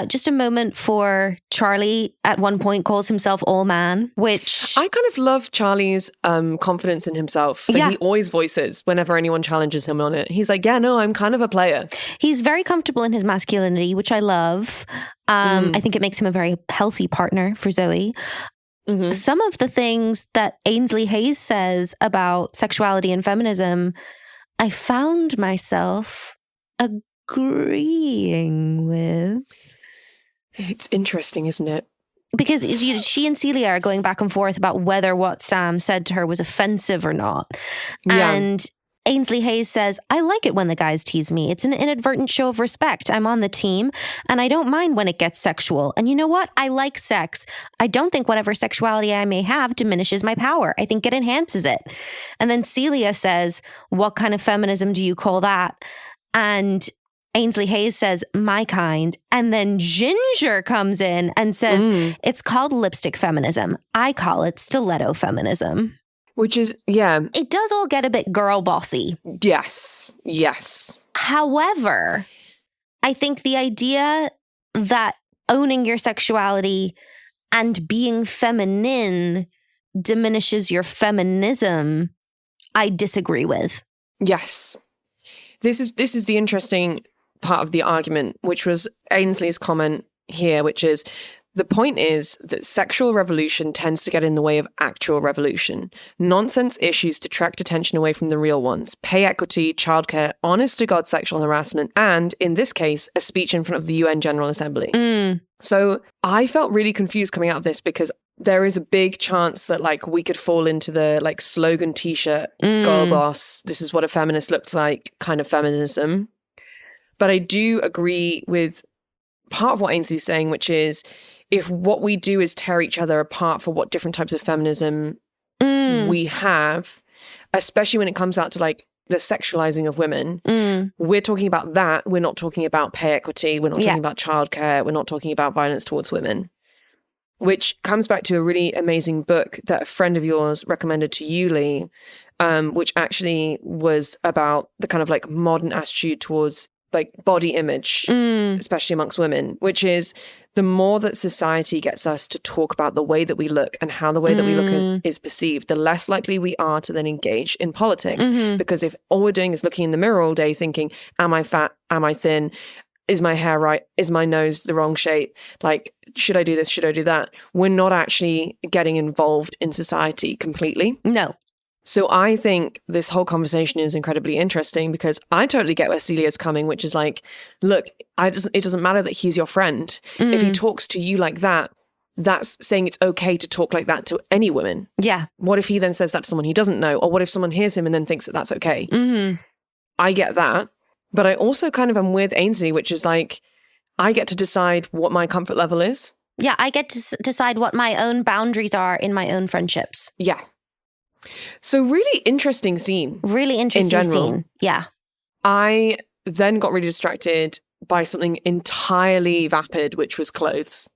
Just a moment for Charlie at one point calls himself all man, which I kind of love Charlie's confidence in himself that he always voices whenever anyone challenges him on it. He's like, yeah, no, I'm kind of a player. He's very comfortable in his masculinity, which I love. I think it makes him a very healthy partner for Zoe. Some of the things that Ainsley Hayes says about sexuality and feminism, I found myself agreeing with. It's interesting, isn't it? Because she and Celia are going back and forth about whether what Sam said to her was offensive or not. Yeah. And Ainsley Hayes says, I like it when the guys tease me. It's an inadvertent show of respect. I'm on the team and I don't mind when it gets sexual. And you know what? I like sex. I don't think whatever sexuality I may have diminishes my power. I think it enhances it. And then Celia says, what kind of feminism do you call that? And Ainsley Hayes says, my kind. And then Ginger comes in and says, it's called lipstick feminism. I call it stiletto feminism. Which is, yeah. It does all get a bit girl bossy. Yes. However, I think the idea that owning your sexuality and being feminine diminishes your feminism, I disagree with. Yes. This is the interesting part of the argument, which was Ainsley's comment here, which is the point is that sexual revolution tends to get in the way of actual revolution. Nonsense issues detract attention away from the real ones. Pay equity, childcare, honest-to-God sexual harassment, and, in this case, a speech in front of the UN General Assembly. So I felt really confused coming out of this because there is a big chance that like we could fall into the like slogan t-shirt, girl boss, this is what a feminist looks like kind of feminism. But I do agree with part of what Ainsley's saying, which is if what we do is tear each other apart for what different types of feminism we have, especially when it comes out to like the sexualizing of women, we're talking about that. We're not talking about pay equity. We're not talking about childcare. We're not talking about violence towards women, which comes back to a really amazing book that a friend of yours recommended to you, Leigh, which actually was about the kind of like modern attitude towards like body image, especially amongst women, which is the more that society gets us to talk about the way that we look and how the way that we look is perceived, the less likely we are to then engage in politics. Because if all we're doing is looking in the mirror all day thinking, am I fat? Am I thin? Is my hair right? Is my nose the wrong shape? Like, should I do this? Should I do that? We're not actually getting involved in society completely. No. So I think this whole conversation is incredibly interesting because I totally get where Celia's coming, which is like, look, it doesn't matter that he's your friend. If he talks to you like that, that's saying it's okay to talk like that to any woman. Yeah. What if he then says that to someone he doesn't know? Or what if someone hears him and then thinks that that's okay? I get that. But I also kind of am with Ainsley, which is like, I get to decide what my comfort level is. Yeah, I get to decide what my own boundaries are in my own friendships. Yeah. So really interesting scene. Really interesting in general. scene. Yeah. I then got really distracted by something entirely vapid, which was clothes.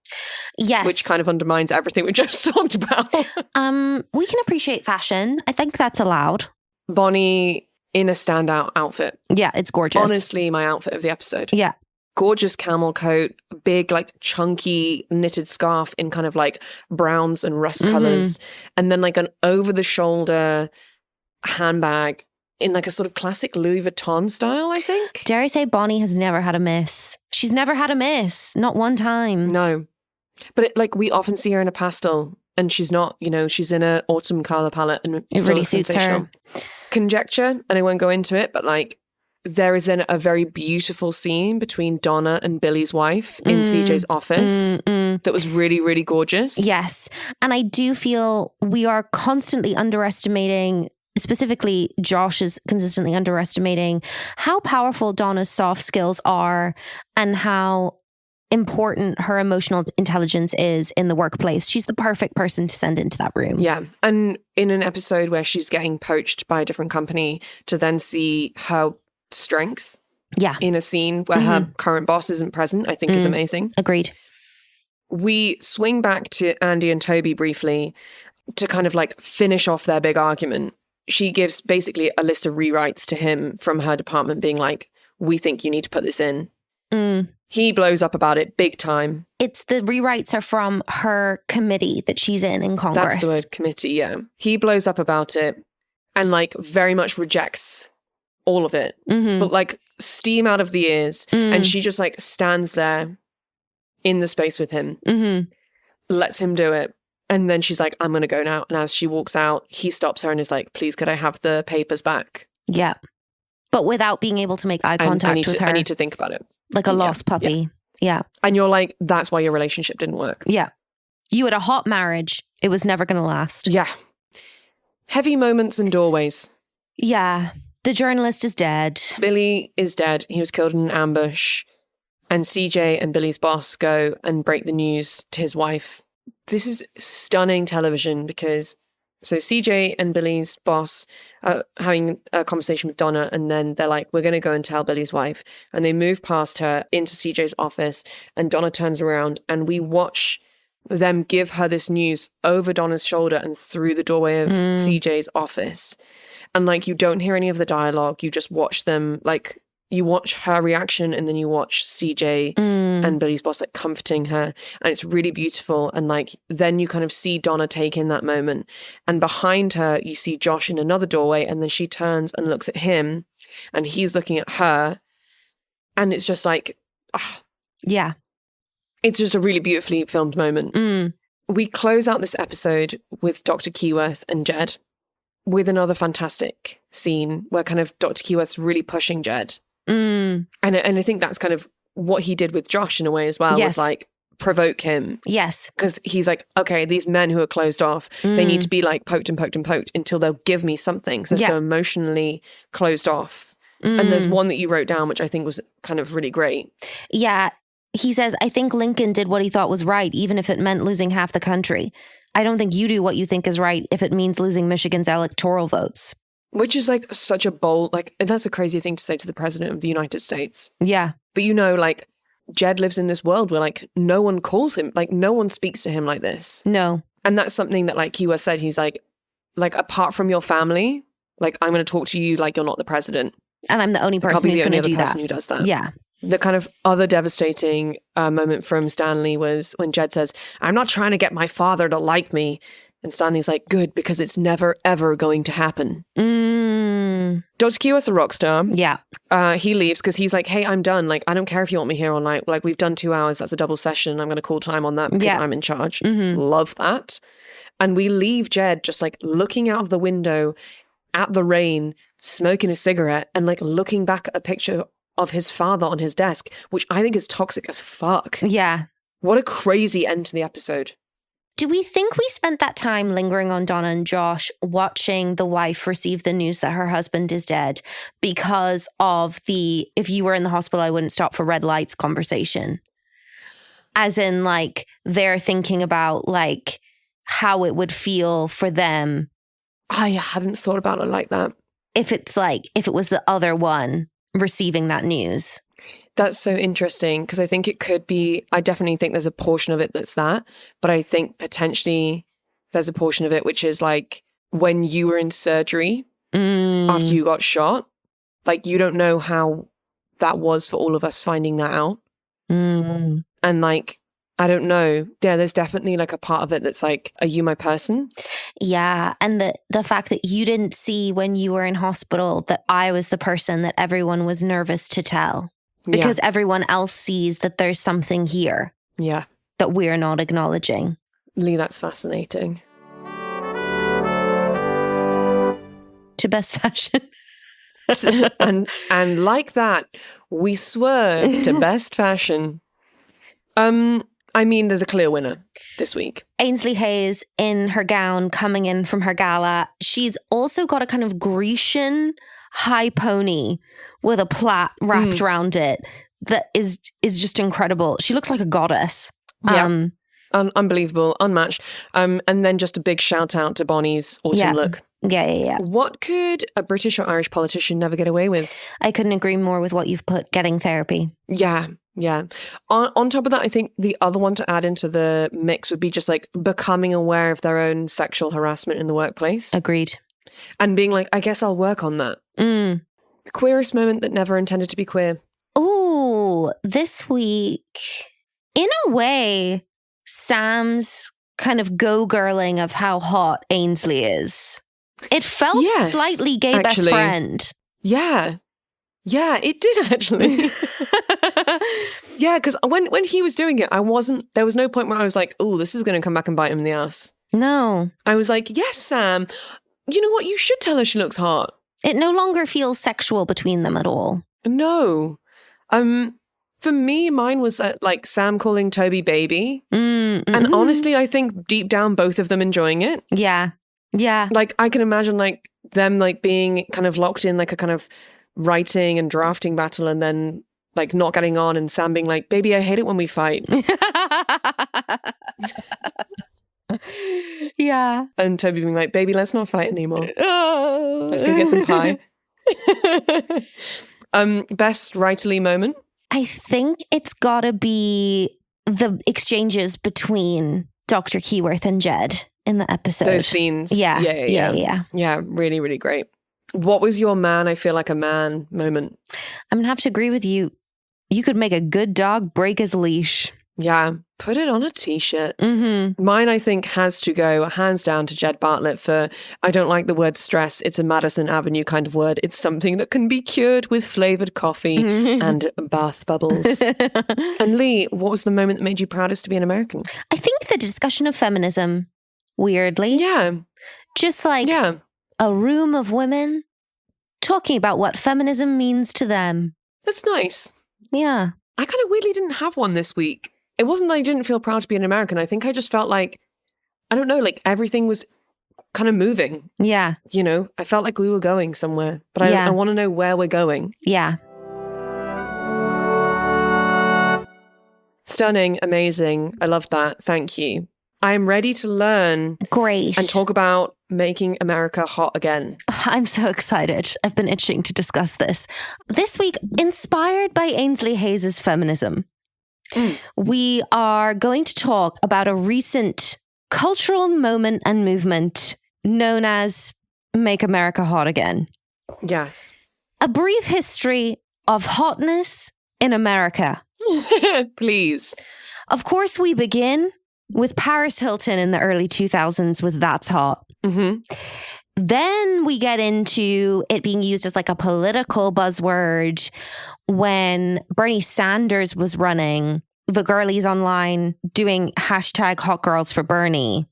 Yes. Which kind of undermines everything we just talked about. We can appreciate fashion. I think that's allowed. Bonnie in a standout outfit. Yeah, it's gorgeous. Honestly, my outfit of the episode. Yeah. Gorgeous camel coat, big, like chunky knitted scarf in kind of like browns and rust colors. And then like an over-the-shoulder handbag in like a sort of classic Louis Vuitton style, I think. Dare I say Bonnie has never had a miss. She's never had a miss. Not one time. No. But like we often see her in a pastel and she's not, you know, she's in an autumn color palette and it really suits her. Conjecture, and I won't go into it, but like there is a very beautiful scene between Donna and Billy's wife in CJ's office that was really, really gorgeous. Yes. And I do feel we are constantly underestimating, specifically Josh is consistently underestimating how powerful Donna's soft skills are and how important her emotional intelligence is in the workplace. She's the perfect person to send into that room. Yeah. And in an episode where she's getting poached by a different company, to then see her strength in a scene where her current boss isn't present, I think is amazing. Agreed. We swing back to Andy and Toby briefly to kind of like finish off their big argument. She gives basically a list of rewrites to him from her department being like, we think you need to put this in. He blows up about it big time. It's the rewrites are from her committee that she's in Congress. That's the word, committee, yeah. He blows up about it and like very much rejects all of it. But like steam out of the ears. And she just like stands there in the space with him, lets him do it. And then she's like, I'm going to go now. And as she walks out, he stops her and is like, please, could I have the papers back? Yeah. But without being able to make eye contact with her. I need to think about it. Like a lost puppy. Yeah. And you're like, that's why your relationship didn't work. Yeah. You had a hot marriage. It was never going to last. Yeah. Heavy moments and doorways. Yeah. The journalist is dead. Billy is dead. He was killed in an ambush. And CJ and Billy's boss go and break the news to his wife. This is stunning television because so CJ and Billy's boss are having a conversation with Donna, and then they're like, we're going to go and tell Billy's wife. And they move past her into CJ's office, and Donna turns around, and we watch them give her this news over Donna's shoulder and through the doorway of CJ's office. And like, you don't hear any of the dialogue. You just watch them, like, you watch her reaction, and then you watch CJ and Billy's boss like comforting her, and it's really beautiful. And like then you kind of see Donna take in that moment, and behind her you see Josh in another doorway, and then she turns and looks at him, and he's looking at her, and it's just like, yeah, it's just a really beautifully filmed moment. We close out this episode with Dr. Keyworth and Jed with another fantastic scene where kind of Dr. Keyworth's really pushing Jed. And I think that's kind of what he did with Josh in a way as well, was like provoke him. Yes. Because he's like, okay, these men who are closed off, they need to be like poked and poked and poked until they'll give me something. So, so emotionally closed off. And there's one that you wrote down, which I think was kind of really great. Yeah. He says, I think Lincoln did what he thought was right, even if it meant losing half the country. I don't think you do what you think is right if it means losing Michigan's electoral votes. Which is like such a bold, like, that's a crazy thing to say to the president of the United States. Yeah. But you know, like, Jed lives in this world where like no one calls him, like no one speaks to him like this. No. And that's something that like Keyworth said, he's like apart from your family, Like, I'm going to talk to you like you're not the president. And I'm the only person who's going to do that. Who does that. Yeah. The kind of other devastating moment from Stanley was when Jed says, I'm not trying to get my father to like me. And Stanley's like, good, because it's never, ever going to happen. Dr. Keyworth's a rock star. Yeah. He leaves because he's like, hey, I'm done. Like, I don't care if you want me here all night. Like, we've done 2 hours. That's a double session. I'm going to call time on that because I'm in charge. Love that. And we leave Jed just like looking out of the window at the rain, smoking a cigarette and like looking back at a picture of his father on his desk, which I think is toxic as fuck. Yeah. What a crazy end to the episode. Do we think we spent that time lingering on Donna and Josh watching the wife receive the news that her husband is dead because of the, if you were in the hospital, I wouldn't stop for red lights conversation? As in, like, they're thinking about, like, how it would feel for them. I hadn't thought about it like that. If it's like, if it was the other one receiving that news. That's so interesting because I think it could be, I definitely think there's a portion of it that's that, but I think potentially there's a portion of it which is like when you were in surgery after you got shot, like you don't know how that was for all of us finding that out. And like, I don't know. Yeah, there's definitely like a part of it that's like, are you my person? Yeah. And the fact that you didn't see when you were in hospital that I was the person that everyone was nervous to tell. Because everyone else sees that there's something here. Yeah. That we're not acknowledging. Leigh, that's fascinating. To best fashion. and like that, we swerve to best fashion. I mean, there's a clear winner this week. Ainsley Hayes in her gown coming in from her gala. She's also got a kind of Grecian high pony with a plait wrapped around it that is just incredible. She looks like a goddess. Yeah. Unbelievable, unmatched. And then just a big shout out to Bonnie's autumn look. Yeah. What could a British or Irish politician never get away with? I couldn't agree more with what you've put, getting therapy. Yeah. On top of that, I think the other one to add into the mix would be just like becoming aware of their own sexual harassment in the workplace. Agreed. And being like, I guess I'll work on that. Queerest moment that never intended to be queer. Oh, this week, in a way, Sam's kind of go-girling of how hot Ainsley is. It felt slightly gay best friend. Yeah, it did actually. Yeah, because when he was doing it, there was no point where I was like, oh, this is going to come back and bite him in the ass. No. I was like, yes, Sam, you know what? You should tell her she looks hot. It no longer feels sexual between them at all. No. For me, mine was like Sam calling Toby baby. And honestly, I think deep down, both of them enjoying it. Yeah. Like I can imagine like them like being kind of locked in like a kind of writing and drafting battle and then like not getting on and Sam being like, baby, I hate it when we fight. Yeah. And Toby being like, baby, let's not fight anymore. Let's go get some pie. Best writerly moment? I think it's gotta be the exchanges between Dr. Keyworth and Jed in the episode. Those scenes. Yeah. Yeah, really, really great. What was your man, I feel like a man moment? I'm gonna have to agree with you. You could make a good dog break his leash. Yeah, put it on a t-shirt. Mm-hmm. Mine, I think, has to go hands down to Jed Bartlett for, I don't like the word stress. It's a Madison Avenue kind of word. It's something that can be cured with flavoured coffee and bath bubbles. And Leigh, what was the moment that made you proudest to be an American? I think the discussion of feminism, weirdly. Yeah. Just like a room of women talking about what feminism means to them. That's nice. Yeah. I kind of weirdly didn't have one this week. It wasn't that I didn't feel proud to be an American. I think I just felt like, I don't know, like everything was kind of moving. Yeah. You know, I felt like we were going somewhere, but I want to know where we're going. Yeah. Stunning, amazing. I love that. Thank you. I am ready to learn. Great. And talk about making America hot again. I'm so excited. I've been itching to discuss this. This week, inspired by Ainsley Hayes' feminism, we are going to talk about a recent cultural moment and movement known as Make America Hot Again. Yes. A brief history of hotness in America. Please. Of course, we begin with Paris Hilton in the early 2000s with That's Hot. Mm-hmm. Then we get into it being used as like a political buzzword when Bernie Sanders was running the girlies online doing hashtag Hot Girls for Bernie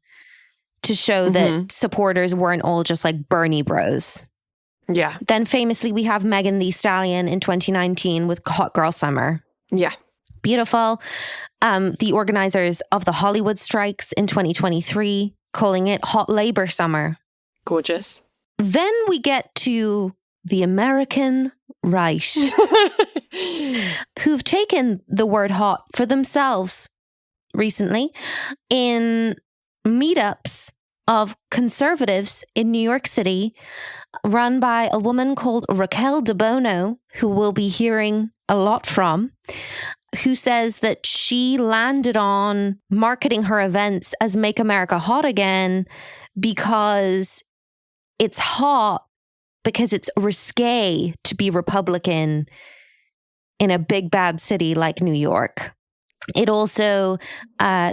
to show that supporters weren't all just like Bernie bros. Yeah. Then famously, we have Megan Thee Stallion in 2019 with Hot Girl Summer. Yeah. Beautiful. The organizers of the Hollywood strikes in 2023 calling it Hot Labor Summer. Gorgeous. Then we get to the American right, who've taken the word hot for themselves recently in meetups of conservatives in New York City run by a woman called Raquel De Bono, who we'll be hearing a lot from, who says that she landed on marketing her events as Make America Hot Again because it's hot because it's risque to be Republican in a big bad city like New York. It also,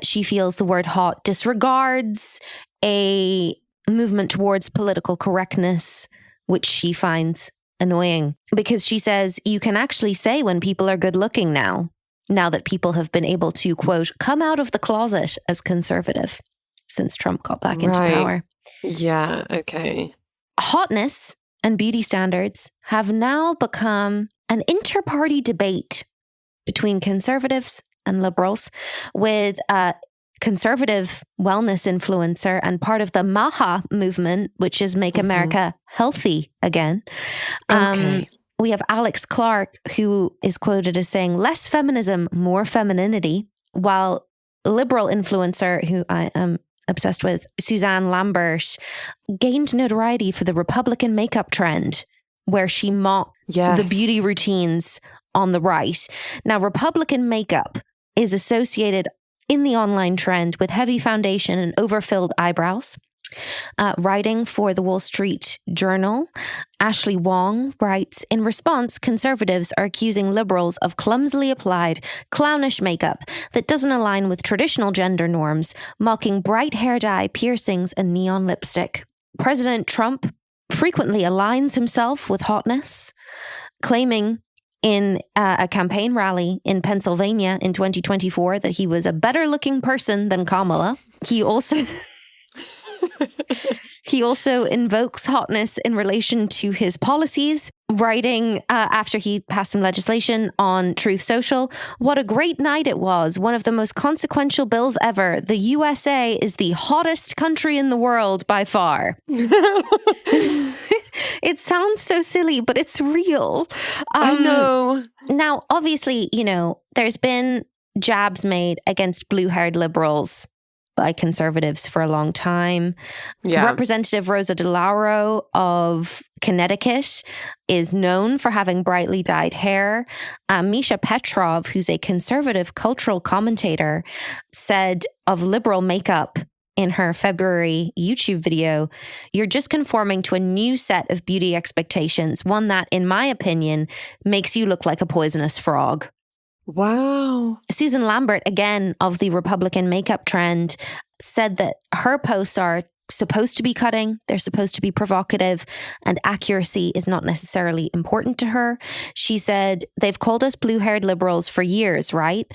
she feels the word hot disregards a movement towards political correctness, which she finds annoying because she says you can actually say when people are good looking now that people have been able to, quote, come out of the closet as conservative since Trump got back into power. Yeah, okay. Hotness and beauty standards have now become an inter-party debate between conservatives and liberals, with a conservative wellness influencer and part of the MAHA movement, which is Make America Healthy Again. We have Alex Clark, who is quoted as saying, less feminism, more femininity, while liberal influencer, who I am obsessed with, Suzanne Lambert, gained notoriety for the Republican makeup trend, where she mocked the beauty routines on the right. Now, Republican makeup is associated in the online trend with heavy foundation and overfilled eyebrows. Writing for the Wall Street Journal, Ashley Wong writes, in response, conservatives are accusing liberals of clumsily applied, clownish makeup that doesn't align with traditional gender norms, mocking bright hair dye, piercings, and neon lipstick. President Trump frequently aligns himself with hotness, claiming in a campaign rally in Pennsylvania in 2024 that he was a better looking person than Kamala. He also invokes hotness in relation to his policies, writing after he passed some legislation on Truth Social, what a great night it was. One of the most consequential bills ever. The USA is the hottest country in the world by far. It sounds so silly, but it's real. I know. Now, obviously, there's been jabs made against blue-haired liberals by conservatives for a long time. Yeah. Representative Rosa DeLauro of Connecticut is known for having brightly dyed hair. Misha Petrov, who's a conservative cultural commentator, said of liberal makeup in her February YouTube video, you're just conforming to a new set of beauty expectations, one that, in my opinion, makes you look like a poisonous frog. Wow. Susan Lambert, again, of the Republican makeup trend, said that her posts are supposed to be cutting, they're supposed to be provocative, and accuracy is not necessarily important to her. She said, they've called us blue-haired liberals for years, right?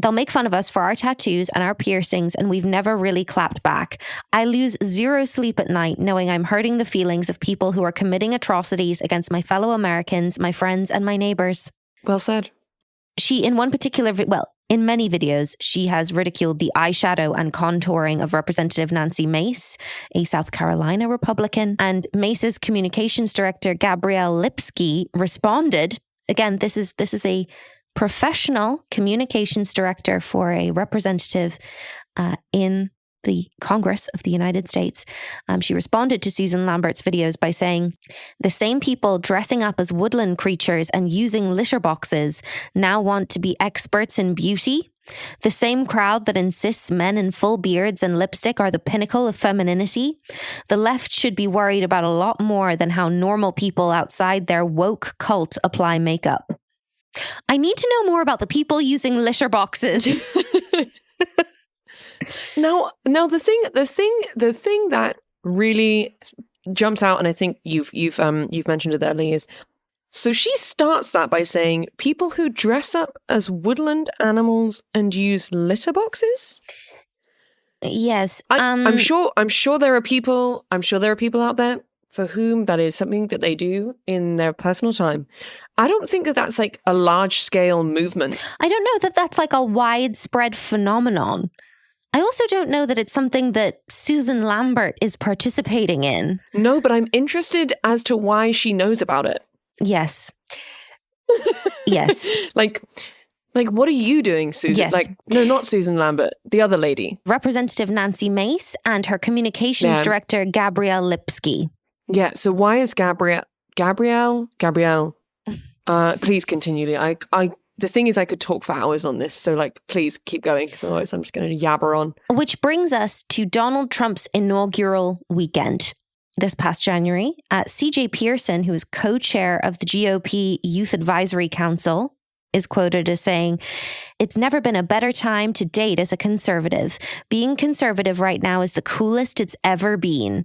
They'll make fun of us for our tattoos and our piercings, and we've never really clapped back. I lose zero sleep at night knowing I'm hurting the feelings of people who are committing atrocities against my fellow Americans, my friends, and my neighbors. Well said. She, in one particular, in many videos, she has ridiculed the eyeshadow and contouring of Representative Nancy Mace, a South Carolina Republican, and Mace's communications director, Gabrielle Lipsky, responded. Again, this is a professional communications director for a representative in the Congress of the United States. She responded to Susan Lambert's videos by saying, the same people dressing up as woodland creatures and using litter boxes now want to be experts in beauty The same crowd that insists men in full beards and lipstick are the pinnacle of femininity. The left should be worried about a lot more than how normal people outside their woke cult apply makeup. I need to know more about the people using litter boxes. Now the thing that really jumps out, and I think you've mentioned it there, Leigh, is so she starts that by saying people who dress up as woodland animals and use litter boxes. Yes, I'm sure there are people out there for whom that is something that they do in their personal time. I don't think that that's like a large scale movement. I don't know that that's like a widespread phenomenon. I also don't know that it's something that Susan Lambert is participating in. No, but I'm interested as to why she knows about it. Yes. Yes. Like, what are you doing, Susan? Yes. Like, no, not Susan Lambert, the other lady. Representative Nancy Mace and her communications director, Gabrielle Lipsky. Yeah, so why is Gabrielle, please continue. The thing is, I could talk for hours on this, so like, please keep going, because otherwise I'm just going to yabber on. Which brings us to Donald Trump's inaugural weekend. This past January, C.J. Pearson, who is co-chair of the GOP Youth Advisory Council, is quoted as saying, "It's never been a better time to date as a conservative. Being conservative right now is the coolest it's ever been."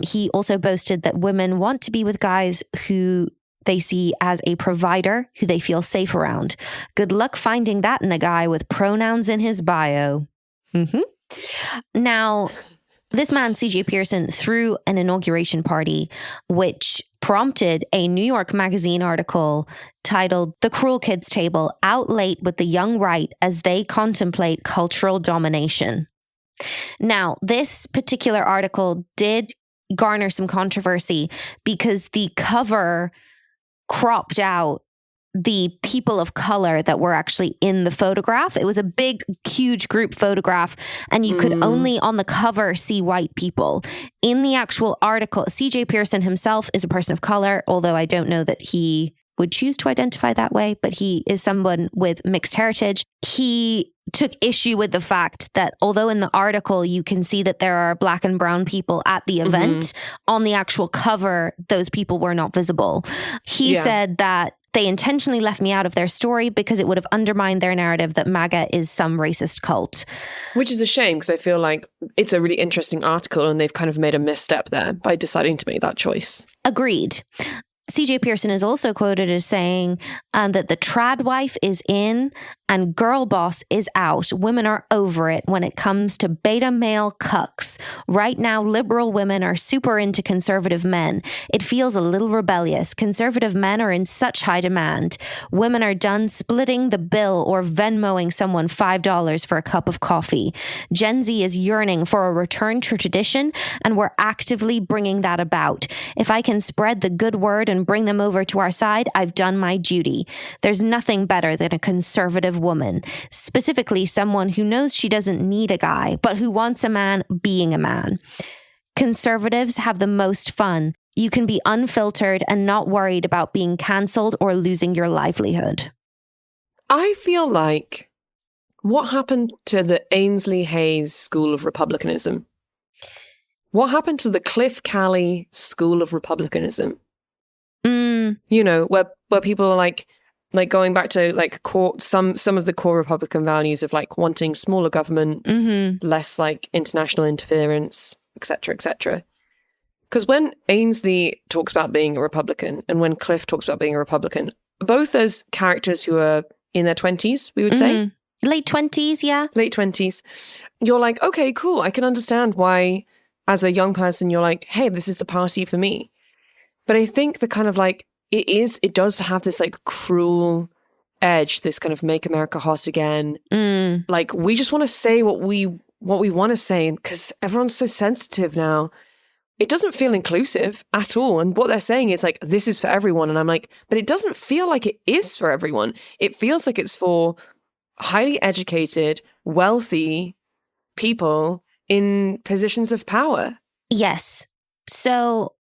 He also boasted that women want to be with guys who they see as a provider, who they feel safe around. Good luck finding that in a guy with pronouns in his bio. Now, this man, C.J. Pearson, threw an inauguration party, which prompted a New York Magazine article titled "The Cruel Kids Table, Out Late with the Young Right as They Contemplate Cultural Domination." Now, this particular article did garner some controversy because the cover cropped out the people of color that were actually in the photograph. It was a big, huge group photograph, and you could only on the cover see white people. In the actual article, C.J. Pearson himself is a person of color, although I don't know that he would choose to identify that way, but he is someone with mixed heritage. He took issue with the fact that although in the article you can see that there are black and brown people at the event, on the actual cover, those people were not visible. He said that they intentionally left me out of their story because it would have undermined their narrative that MAGA is some racist cult. Which is a shame, because I feel like it's a really interesting article and they've kind of made a misstep there by deciding to make that choice. Agreed. C.J. Pearson is also quoted as saying that the trad wife is in and girl boss is out. Women are over it when it comes to beta male cucks. Right now, liberal women are super into conservative men. It feels a little rebellious. Conservative men are in such high demand. Women are done splitting the bill or Venmoing someone $5 for a cup of coffee. Gen Z is yearning for a return to tradition, and we're actively bringing that about. If I can spread the good word and bring them over to our side, I've done my duty. There's nothing better than a conservative woman, specifically someone who knows she doesn't need a guy, but who wants a man being a man. Conservatives have the most fun. You can be unfiltered and not worried about being cancelled or losing your livelihood. I feel like what happened to the Ainsley Hayes School of Republicanism? What happened to the Cliff Calley School of Republicanism? You know, where people are like going back to like some of the core Republican values of like wanting smaller government, less like international interference, etc., etc. Because when Ainsley talks about being a Republican and when Cliff talks about being a Republican, both as characters who are in their 20s, we would say. Late 20s, yeah. Late 20s. You're like, okay, cool. I can understand why as a young person, you're like, hey, this is the party for me. But I think the kind of like, it does have this like cruel edge, this kind of make America hot again. Like, we just want to say what we want to say, because everyone's so sensitive now. It doesn't feel inclusive at all. And what they're saying is like, this is for everyone. And I'm like, but it doesn't feel like it is for everyone. It feels like it's for highly educated, wealthy people in positions of power. Yes. So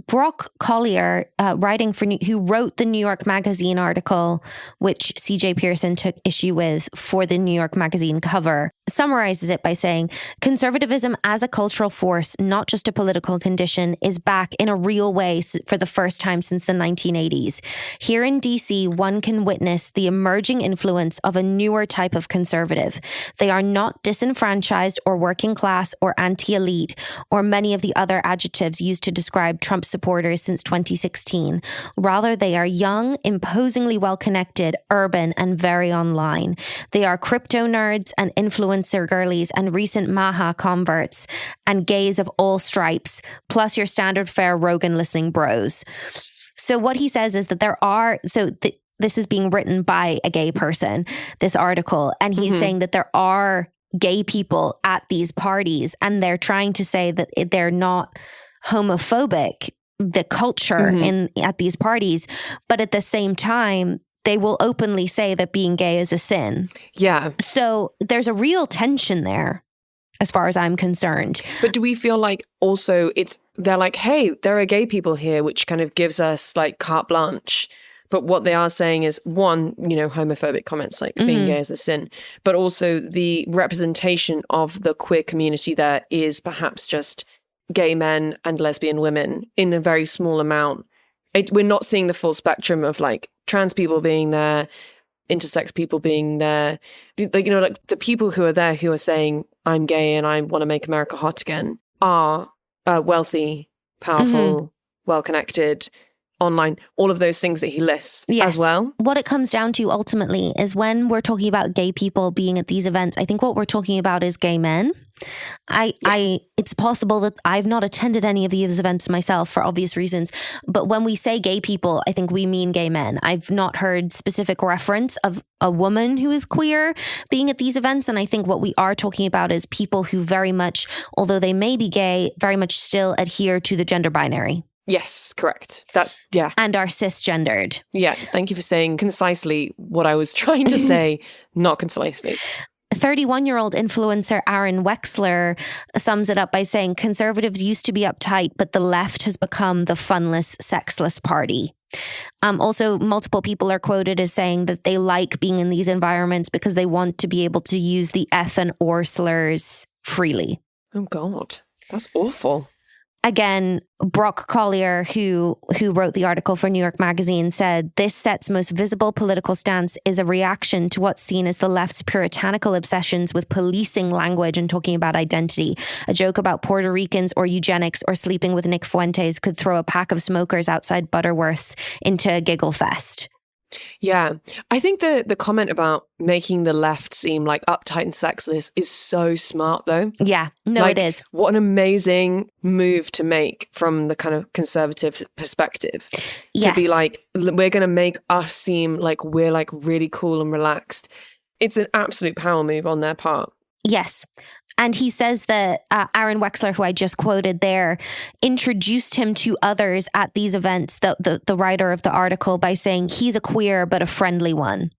Brock Collier, who wrote the New York Magazine article, which CJ Pearson took issue with for the New York Magazine cover, summarizes it by saying, conservatism as a cultural force, not just a political condition, is back in a real way for the first time since the 1980s. Here in DC, one can witness the emerging influence of a newer type of conservative. They are not disenfranchised or working class or anti-elite, or many of the other adjectives used to describe Trump supporters since 2016. Rather, they are young, imposingly well-connected, urban, and very online. They are crypto nerds and influencer girlies and recent Maha converts and gays of all stripes, plus your standard fare Rogan listening bros. So what he says is that this is being written by a gay person, this article, and he's saying that there are gay people at these parties, and they're trying to say that they're not homophobic, the culture at these parties, but at the same time, they will openly say that being gay is a sin. Yeah. So there's a real tension there, as far as I'm concerned. But do we feel like also they're like, hey, there are gay people here, which kind of gives us like carte blanche. But what they are saying is, one, homophobic comments like being gay is a sin, but also the representation of the queer community there is perhaps just gay men and lesbian women in a very small amount. We're not seeing the full spectrum of like trans people being there, intersex people being there. Like the people who are there who are saying, I'm gay and I want to make America hot again are wealthy, powerful, well-connected, online, all of those things that he lists as well. What it comes down to ultimately is when we're talking about gay people being at these events, I think what we're talking about is gay men. It's possible that I've not attended any of these events myself for obvious reasons, but when we say gay people, I think we mean gay men. I've not heard specific reference of a woman who is queer being at these events, and I think what we are talking about is people who very much, although they may be gay, very much still adhere to the gender binary. Yes, correct. And are cisgendered. Yes, thank you for saying concisely what I was trying to say, not concisely. 31-year-old influencer Aaron Wexler sums it up by saying, conservatives used to be uptight, but the left has become the funless, sexless party. Also, multiple people are quoted as saying that they like being in these environments because they want to be able to use the F and or slurs freely. Oh, God. That's awful. Again, Brock Collier, who wrote the article for New York Magazine, said, this set's most visible political stance is a reaction to what's seen as the left's puritanical obsessions with policing language and talking about identity. A joke about Puerto Ricans or eugenics or sleeping with Nick Fuentes could throw a pack of smokers outside Butterworth's into a giggle fest. Yeah. I think the comment about making the left seem like uptight and sexless is so smart, though. Yeah. No, it is. What an amazing move to make from the kind of conservative perspective. Yes. To be like, we're going to make us seem like we're like really cool and relaxed. It's an absolute power move on their part. Yes. And he says that Aaron Wexler, who I just quoted there, introduced him to others at these events, the writer of the article, by saying he's a queer but a friendly one.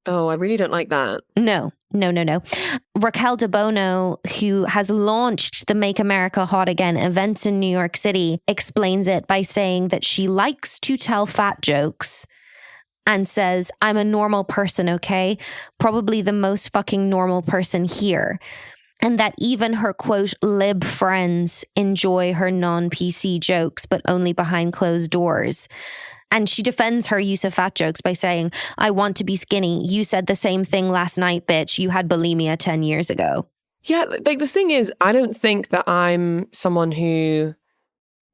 Oh, I really don't like that. No. Raquel De Bono, who has launched the Make America Hot Again events in New York City, explains it by saying that she likes to tell fat jokes and says, I'm a normal person, okay? Probably the most fucking normal person here. And that even her, quote, lib friends enjoy her non-PC jokes, but only behind closed doors. And she defends her use of fat jokes by saying, I want to be skinny. You said the same thing last night, bitch. You had bulimia 10 years ago. Yeah, like the thing is, I don't think that I'm someone who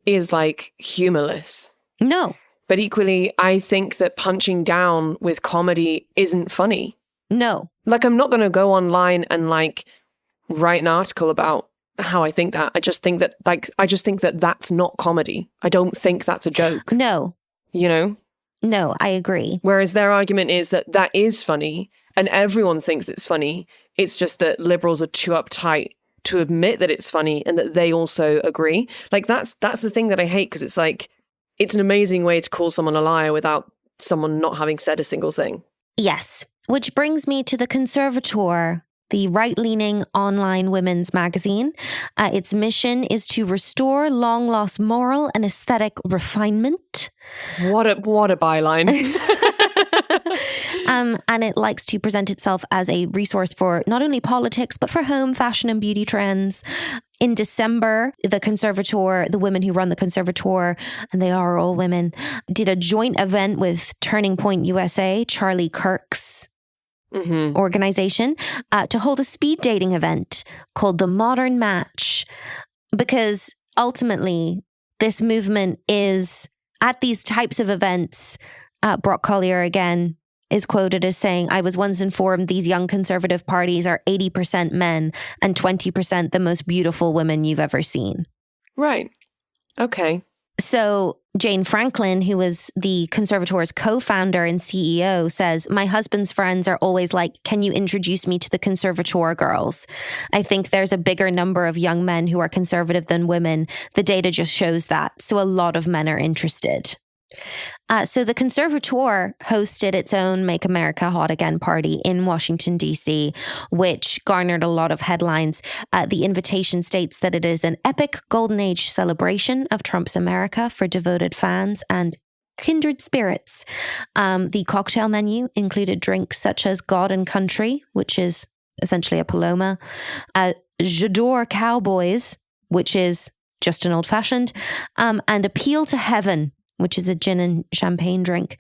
is like humorless. No. But equally, I think that punching down with comedy isn't funny. No. Like, I'm not going to go online and like write an article about how I think that. I just think that that's not comedy. I don't think that's a joke. No. You know? No, I agree. Whereas their argument is that is funny and everyone thinks it's funny. It's just that liberals are too uptight to admit that it's funny and that they also agree. Like that's the thing that I hate, because it's like, it's an amazing way to call someone a liar without someone not having said a single thing. Yes. Which brings me to the Conservateur, the right-leaning online women's magazine. Its mission is to restore long-lost moral and aesthetic refinement. What a byline. And it likes to present itself as a resource for not only politics, but for home, fashion, and beauty trends. In December, the Conservateur, the women who run the Conservateur, and they are all women, did a joint event with Turning Point USA, Charlie Kirk's organization, to hold a speed dating event called The Modern Match. Because ultimately, this movement is, at these types of events, Brock Collier again is quoted as saying, "I was once informed these young conservative parties are 80% men and 20% the most beautiful women you've ever seen." Right. Okay. So Jane Franklin, who was the Conservatore's co-founder and CEO, says, "My husband's friends are always like, can you introduce me to the Conservateur girls? I think there's a bigger number of young men who are conservative than women. The data just shows that. So a lot of men are interested." So the Conservateur hosted its own Make America Hot Again party in Washington, D.C., which garnered a lot of headlines. The invitation states that it is an epic golden age celebration of Trump's America for devoted fans and kindred spirits. The cocktail menu included drinks such as God and Country, which is essentially a Paloma, J'adore Cowboys, which is just an old-fashioned, and Appeal to Heaven, which is a gin and champagne drink.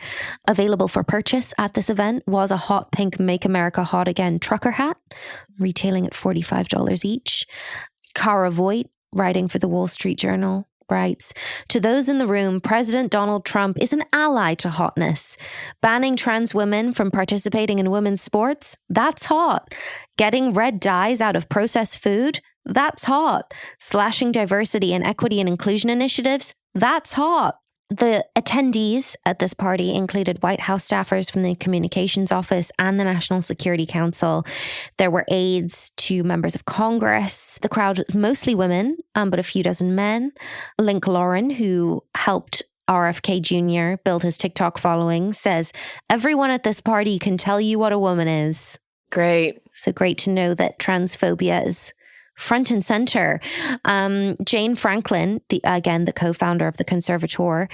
Available for purchase at this event was a hot pink Make America Hot Again trucker hat, retailing at $45 each. Cara Voigt, writing for the Wall Street Journal, writes, "To those in the room, President Donald Trump is an ally to hotness. Banning trans women from participating in women's sports, that's hot. Getting red dyes out of processed food, that's hot. Slashing diversity and equity and inclusion initiatives, that's hot." The attendees at this party included White House staffers from the Communications Office and the National Security Council. There were aides to members of Congress. The crowd was mostly women, but a few dozen men. Link Lauren, who helped RFK Jr. build his TikTok following, says, "Everyone at this party can tell you what a woman is." Great. So great to know that transphobia is front and center. Jane Franklin, the co-founder of the Conservateur,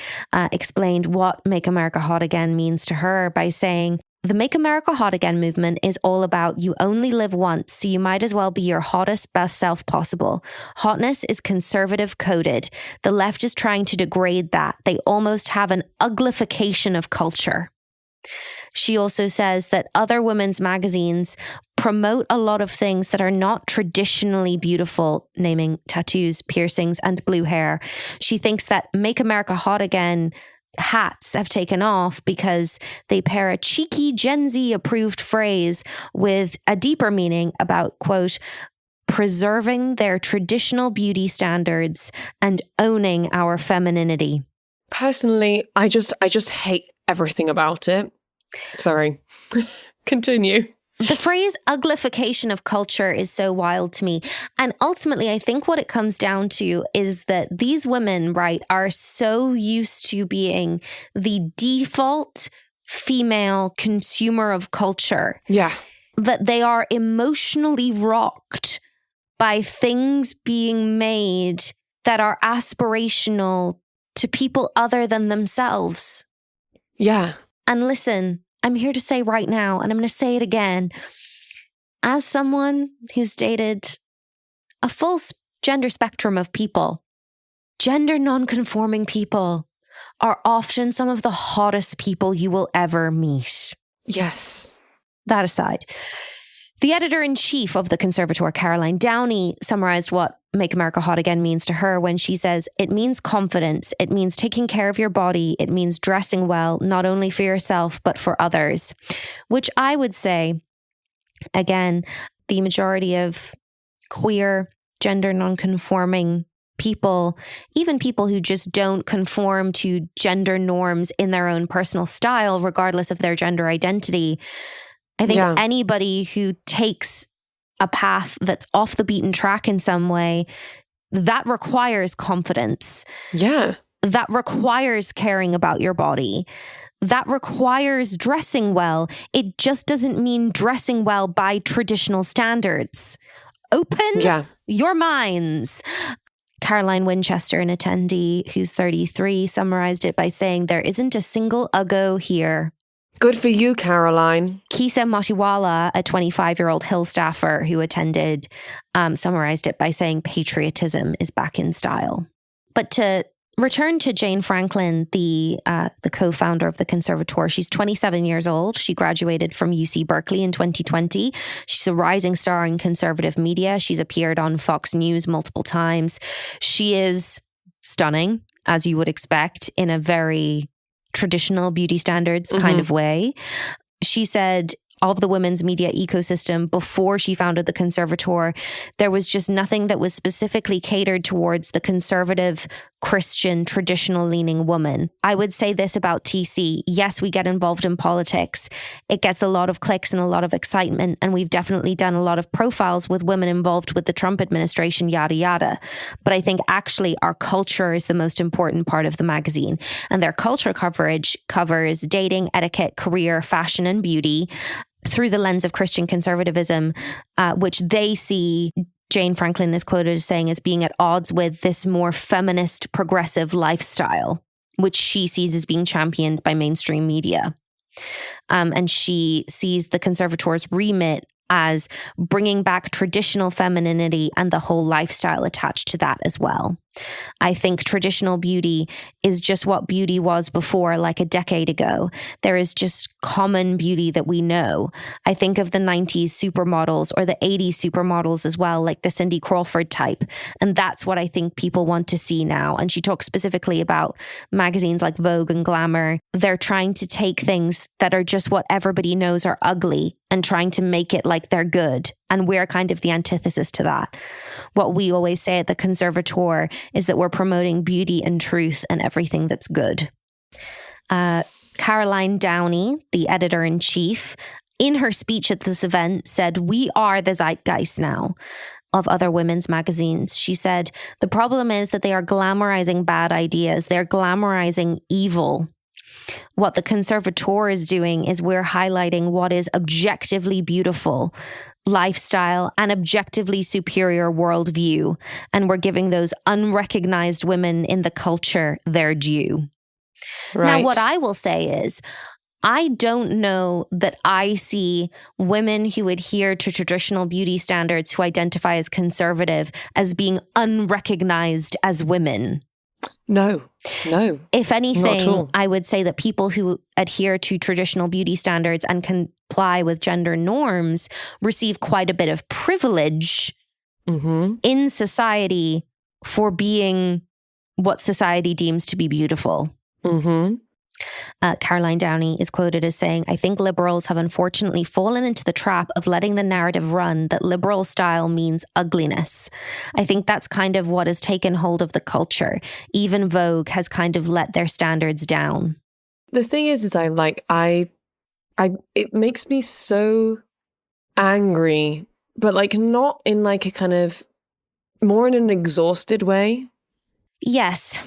explained what Make America Hot Again means to her by saying, "The Make America Hot Again movement is all about you only live once, so you might as well be your hottest, best self possible. Hotness is conservative coded. The left is trying to degrade that. They almost have an uglification of culture." She also says that other women's magazines promote a lot of things that are not traditionally beautiful, naming tattoos, piercings, and blue hair. She thinks that Make America Hot Again hats have taken off because they pair a cheeky Gen Z approved phrase with a deeper meaning about, quote, preserving their traditional beauty standards and owning our femininity. Personally, I just hate everything about it. Sorry. Continue. The phrase uglification of culture is so wild to me. And ultimately, I think what it comes down to is that these women, right, are so used to being the default female consumer of culture. Yeah. That they are emotionally rocked by things being made that are aspirational to people other than themselves. Yeah. And listen, I'm here to say right now, and I'm going to say it again, as someone who's dated a full gender spectrum of people, gender non-conforming people are often some of the hottest people you will ever meet. Yes. That aside, the editor-in-chief of the Conservateur, Caroline Downey, summarized what Make America Hot Again means to her when she says, "It means confidence. It means taking care of your body. It means dressing well, not only for yourself, but for others." Which I would say, again, the majority of queer, gender non-conforming people, even people who just don't conform to gender norms in their own personal style, regardless of their gender identity, I think anybody who takes a path that's off the beaten track in some way, that requires confidence. Yeah. that requires caring about your body. That requires dressing well. It just doesn't mean dressing well by traditional standards. Open your minds. Caroline Winchester, an attendee who's 33, summarized it by saying, there isn't a single uggo here. Good for you, Caroline. Kisa Motiwala, a 25-year-old Hill staffer who attended, summarized it by saying patriotism is back in style. But to return to Jane Franklin, the co-founder of the Conservateur, she's 27 years old. She graduated from UC Berkeley in 2020. She's a rising star in conservative media. She's appeared on Fox News multiple times. She is stunning, as you would expect, in a very traditional beauty standards kind of way. She said of the women's media ecosystem before she founded the Conservateur, there was just nothing that was specifically catered towards the conservative, Christian, traditional-leaning woman. I would say this about TC. Yes, we get involved in politics. It gets a lot of clicks and a lot of excitement, and we've definitely done a lot of profiles with women involved with the Trump administration, yada, yada. But I think actually our culture is the most important part of the magazine, and their culture coverage covers dating, etiquette, career, fashion, and beauty through the lens of Christian conservatism, which they see, Jane Franklin is quoted as saying, as being at odds with this more feminist, progressive lifestyle, which she sees as being championed by mainstream media. And she sees the Conservateur's remit as bringing back traditional femininity and the whole lifestyle attached to that as well. I think traditional beauty is just what beauty was before, like a decade ago. There is just common beauty that we know. I think of the 90s supermodels or the 80s supermodels as well, like the Cindy Crawford type. And that's what I think people want to see now. And she talks specifically about magazines like Vogue and Glamour. They're trying to take things that are just what everybody knows are ugly and trying to make it like they're good. And we're kind of the antithesis to that. What we always say at the Conservateur is that we're promoting beauty and truth and everything that's good. Caroline Downey, the editor-in-chief, in her speech at this event said, "We are the zeitgeist now of other women's magazines." She said, "The problem is that they are glamorizing bad ideas. They're glamorizing evil. What the Conservateur is doing is we're highlighting what is objectively beautiful lifestyle and objectively superior worldview, and we're giving those unrecognized women in the culture their due." Right. Now, what I will say is, I don't know that I see women who adhere to traditional beauty standards who identify as conservative as being unrecognized as women. No. If anything, I would say that people who adhere to traditional beauty standards and comply with gender norms receive quite a bit of privilege in society for being what society deems to be beautiful. Caroline Downey is quoted as saying, "I think liberals have unfortunately fallen into the trap of letting the narrative run that liberal style means ugliness. I think that's kind of what has taken hold of the culture. Even Vogue has kind of let their standards down." The thing is it makes me so angry, but like not in like a kind of more in an exhausted way. Yes.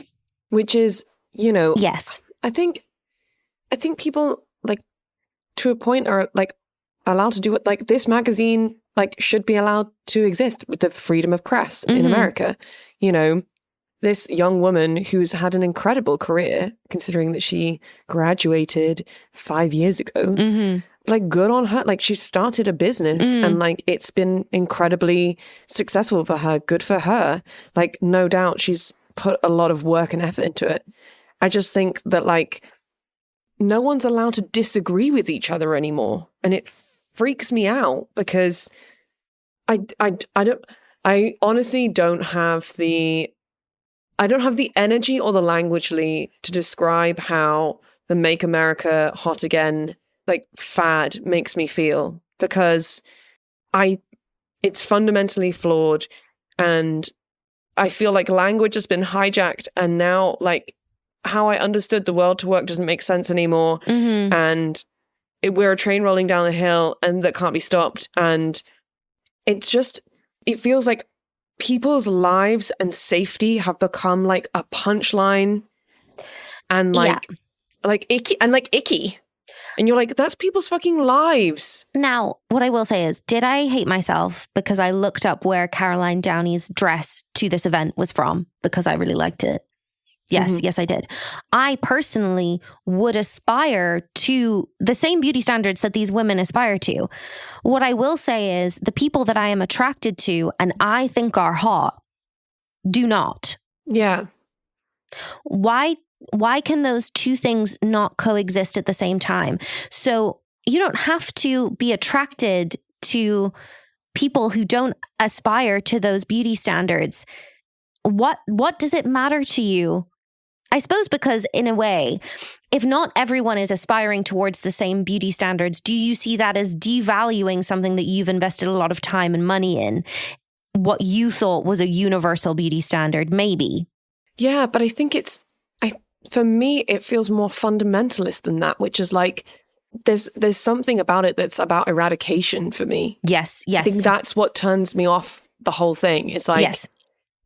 Which is, yes. I think people like to a point are like allowed to do it. Like this magazine like should be allowed to exist with the freedom of press in America. This young woman who's had an incredible career, considering that she graduated 5 years ago, like good on her. Like she started a business and like it's been incredibly successful for her. Good for her. Like no doubt she's put a lot of work and effort into it. I just think that like no one's allowed to disagree with each other anymore. And it freaks me out because I honestly don't have the energy or the language, Leigh, to describe how the Make America Hot Again like fad makes me feel, because it's fundamentally flawed, and I feel like language has been hijacked, and now like how I understood the world to work doesn't make sense anymore. And we're a train rolling down a hill and that can't be stopped. And it feels like people's lives and safety have become like a punchline and like icky. And you're like, that's people's fucking lives. Now, what I will say is, did I hate myself because I looked up where Caroline Downey's dress to this event was from because I really liked it? Yes, yes, I did. I personally would aspire to the same beauty standards that these women aspire to. What I will say is the people that I am attracted to and I think are hot do not. Yeah. Why can those two things not coexist at the same time? So you don't have to be attracted to people who don't aspire to those beauty standards. What does it matter to you? I suppose because in a way, if not everyone is aspiring towards the same beauty standards, do you see that as devaluing something that you've invested a lot of time and money in? What you thought was a universal beauty standard, maybe. Yeah, but I think for me, it feels more fundamentalist than that, which is like, there's something about it that's about eradication for me. Yes. I think that's what turns me off the whole thing. It's like, yes.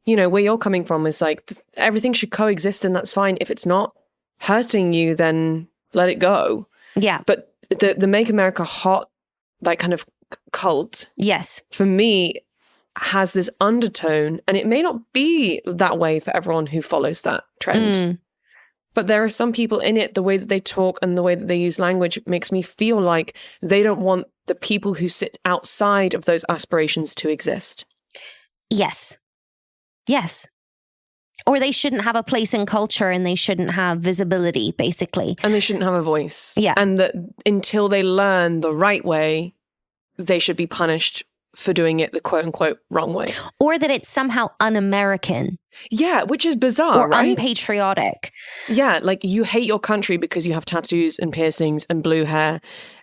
You know, where you're coming from is like, everything should coexist and that's fine. If it's not hurting you, then let it go. Yeah. But the Make America Hot, like kind of cult, yes, for me, has this undertone, and it may not be that way for everyone who follows that trend. But there are some people in it, the way that they talk and the way that they use language makes me feel like they don't want the people who sit outside of those aspirations to exist. Yes. Or they shouldn't have a place in culture and they shouldn't have visibility, basically. And they shouldn't have a voice. Yeah. And that until they learn the right way, they should be punished for doing it the quote-unquote wrong way. Or that it's somehow un-American. Yeah, which is bizarre, or right? Unpatriotic. Yeah, like you hate your country because you have tattoos and piercings and blue hair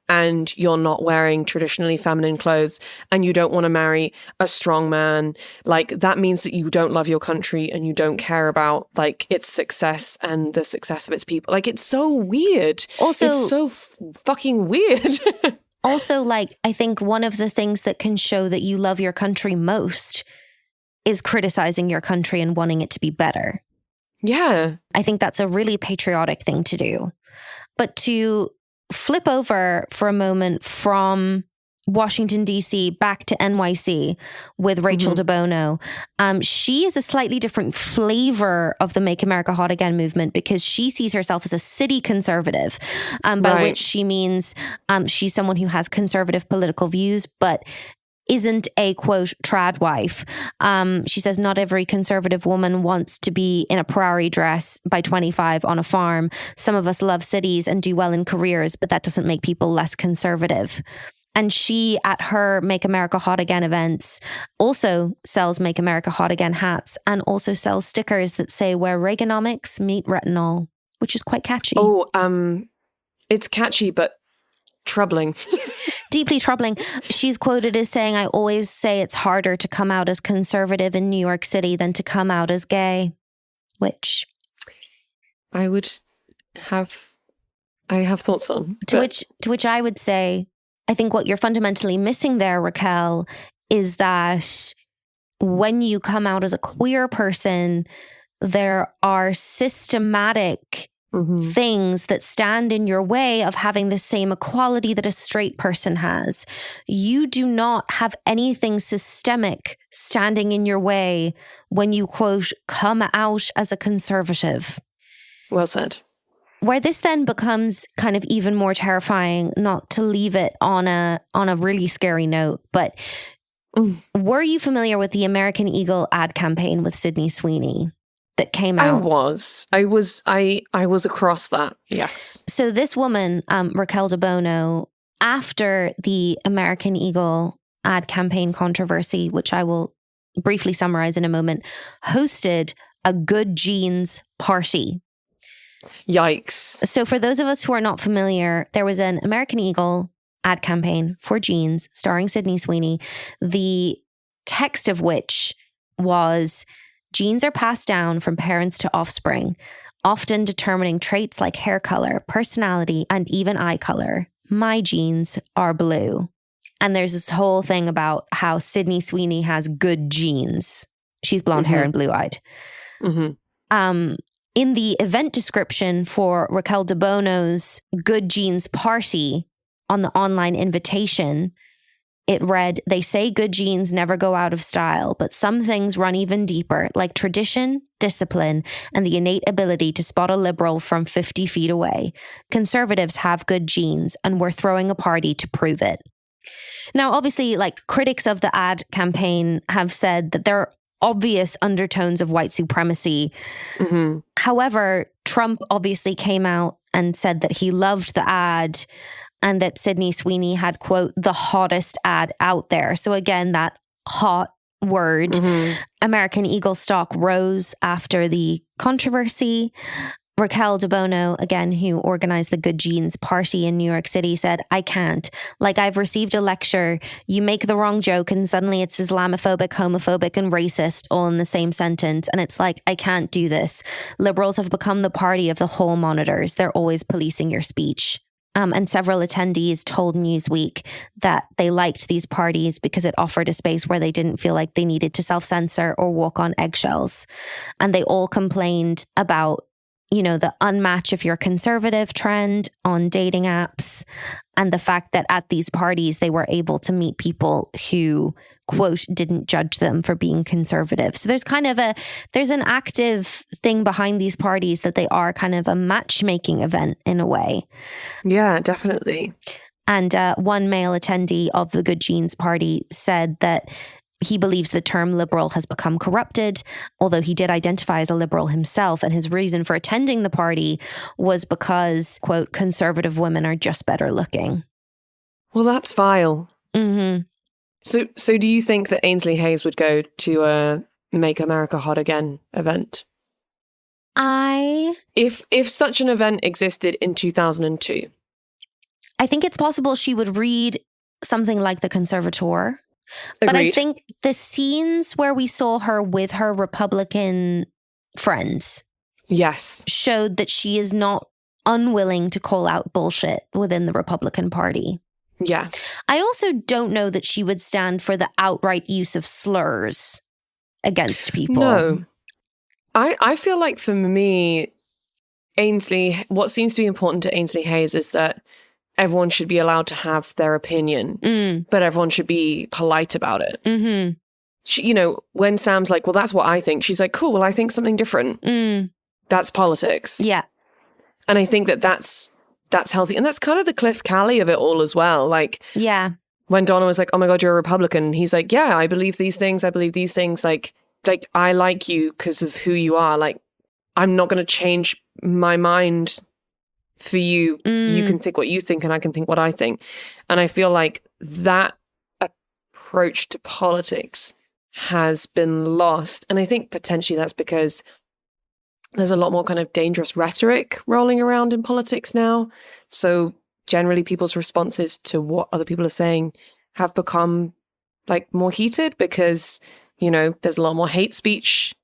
and you're not wearing traditionally feminine clothes and you don't want to marry a strong man. Like that means that you don't love your country and you don't care about like its success and the success of its people. Like it's so weird. Also, it's so fucking weird. Also, like, I think one of the things that can show that you love your country most is criticizing your country and wanting it to be better. Yeah. I think that's a really patriotic thing to do. But to flip over for a moment from Washington, D.C. back to NYC with Rachel DeBono. She is a slightly different flavor of the Make America Hot Again movement because she sees herself as a city conservative, by which she means she's someone who has conservative political views, but isn't a, quote, trad wife. She says not every conservative woman wants to be in a Prairie dress by 25 on a farm. Some of us love cities and do well in careers, but that doesn't make people less conservative. And she, at her Make America Hot Again events, also sells Make America Hot Again hats and also sells stickers that say where Reaganomics meet retinol, which is quite catchy. Oh, it's catchy, but troubling. Deeply troubling. She's quoted as saying, I always say it's harder to come out as conservative in New York City than to come out as gay, which I have thoughts on. To which I would say, I think what you're fundamentally missing there, Raquel, is that when you come out as a queer person, there are systematic things that stand in your way of having the same equality that a straight person has. You do not have anything systemic standing in your way when you, quote, come out as a conservative. Well said. Where this then becomes kind of even more terrifying, not to leave it on a really scary note, but were you familiar with the American Eagle ad campaign with Sydney Sweeney that came out? I was across that. Yes. So this woman, Raquel DeBono, after the American Eagle ad campaign controversy, which I will briefly summarize in a moment, hosted a good jeans party. Yikes. So for those of us who are not familiar, there was an American Eagle ad campaign for jeans starring Sydney Sweeney, the text of which was, genes are passed down from parents to offspring, often determining traits like hair color, personality, and even eye color. My genes are blue. And there's this whole thing about how Sydney Sweeney has good genes. She's blonde hair and blue-eyed. in the event description for Raquel de Bono's Good Genes party on the online invitation, it read, "They say good genes never go out of style, but some things run even deeper, like tradition, discipline, and the innate ability to spot a liberal from 50 feet away. Conservatives have good genes, and we're throwing a party to prove it." Now, obviously, like, critics of the ad campaign have said that there are obvious undertones of white supremacy. Mm-hmm. However, Trump obviously came out and said that he loved the ad and that Sydney Sweeney had, quote, "the hottest ad out there." So again, that hot word. Mm-hmm. American Eagle stock rose after the controversy. Raquel de Bono, again, who organized the Good Genes party in New York City, said, "I can't. Like, I've received a lecture. You make the wrong joke and suddenly it's Islamophobic, homophobic, and racist all in the same sentence. And it's like, I can't do this. Liberals have become the party of the hall monitors. They're always policing your speech." And several attendees told Newsweek that they liked these parties because it offered a space where they didn't feel like they needed to self-censor or walk on eggshells. And they all complained about, you know, the unmatch if you're conservative trend on dating apps and the fact that at these parties they were able to meet people who, quote, didn't judge them for being conservative. So there's kind of there's an active thing behind these parties that they are kind of a matchmaking event in a way. Yeah, definitely. And one male attendee of the Good Genes party said that he believes the term liberal has become corrupted, although he did identify as a liberal himself. And his reason for attending the party was because, quote, "conservative women are just better looking." Well, that's vile. Mm-hmm. So do you think that Ainsley Hayes would go to a Make America Hot Again event? If such an event existed in 2002. I think it's possible she would read something like the Conservateur. But Agreed. I think the scenes where we saw her with her Republican friends, yes, showed that she is not unwilling to call out bullshit within the Republican Party. Yeah. I also don't know that she would stand for the outright use of slurs against people. No. I feel like for me, what seems to be important to Ainsley Hayes is that everyone should be allowed to have their opinion, but everyone should be polite about it. Mm-hmm. She, you know, when Sam's like, "Well, that's what I think," she's like, "Cool, well, I think something different." That's politics. Yeah. And I think that's healthy. And that's kind of the Cliff Calley of it all as well. Like, yeah, when Donna was like, "Oh my God, you're a Republican," he's like, "Yeah, I believe these things. I believe these things. Like I like you because of who you are. Like, I'm not going to change my mind for you. You can think what you think and I can think what I think." And I feel like that approach to politics has been lost. And I think potentially that's because there's a lot more kind of dangerous rhetoric rolling around in politics now. So generally people's responses to what other people are saying have become like more heated because, you know, there's a lot more hate speech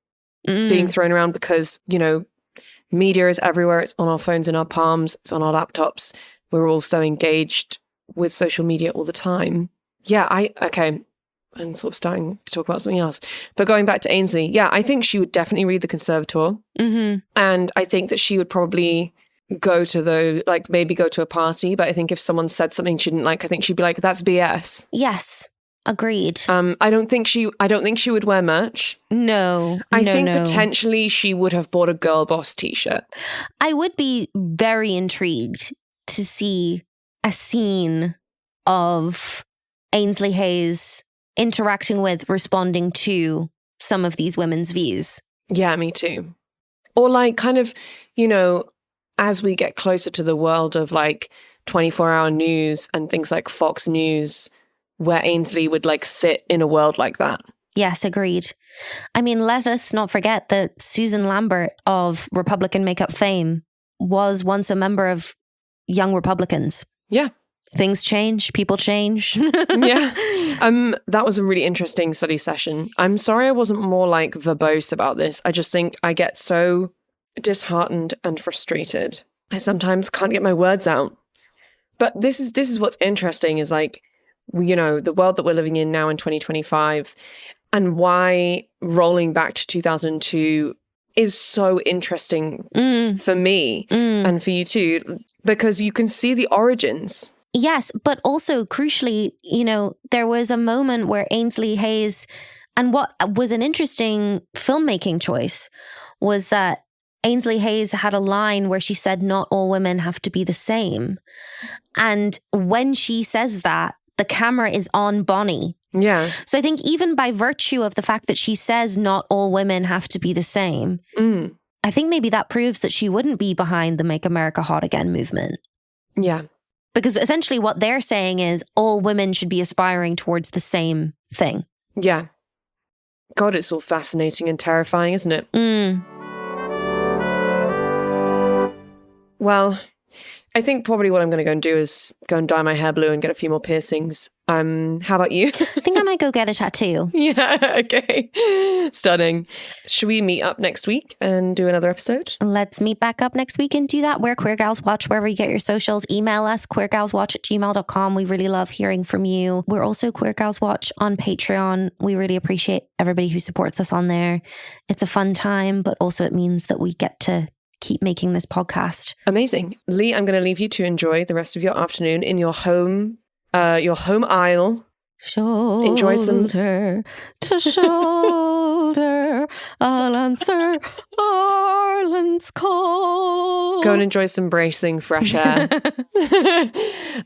being thrown around because, you know, media is everywhere. It's on our phones, in our palms. It's on our laptops. We're all so engaged with social media all the time. Yeah, I'm sort of starting to talk about something else. But going back to Ainsley, yeah, I think she would definitely read the Conservateur. And I think that she would probably go to maybe go to a party. But I think if someone said something she didn't like, I think she'd be like, "That's BS." Yes. Agreed. I don't think she would wear merch. No. I think potentially she would have bought a Girl Boss t-shirt. I would be very intrigued to see a scene of Ainsley Hayes interacting with, responding to some of these women's views. Yeah, me too. Or like kind of, you know, as we get closer to the world of like 24-hour news and things like Fox News, where Ainsley would like sit in a world like that. Yes, agreed. I mean, let us not forget that Susan Lambert of Republican makeup fame was once a member of Young Republicans. Yeah. Things change, people change. Yeah. That was a really interesting study session. I'm sorry I wasn't more like verbose about this. I just think I get so disheartened and frustrated. I sometimes can't get my words out. But this is what's interesting is like, you know, the world that we're living in now in 2025 and why rolling back to 2002 is so interesting for me and for you too, because you can see the origins. Yes, but also crucially, there was a moment where Ainsley Hayes, and what was an interesting filmmaking choice was that Ainsley Hayes had a line where she said, not all women have to be the same. And when she says that, the camera is on Bonnie. Yeah. So I think even by virtue of the fact that she says not all women have to be the same, I think maybe that proves that she wouldn't be behind the Make America Hot Again movement. Yeah. Because essentially what they're saying is all women should be aspiring towards the same thing. Yeah. God, it's all fascinating and terrifying, isn't it? Well, I think probably what I'm going to go and do is go and dye my hair blue and get a few more piercings. How about you? I think I might go get a tattoo. Yeah, okay. Stunning. Should we meet up next week and do another episode? Let's meet back up next week and do that. We're Queer Gals Watch, wherever you get your socials. Email us, queergalswatch@gmail.com. We really love hearing from you. We're also Queer Gals Watch on Patreon. We really appreciate everybody who supports us on there. It's a fun time, but also it means that we get to keep making this podcast. Amazing. Leigh, I'm going to leave you to enjoy the rest of your afternoon in your home aisle. Shoulder enjoy some to shoulder, I'll answer Ireland's call. Go and enjoy some bracing fresh air.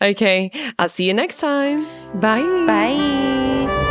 Okay, I'll see you next time. Bye. Bye.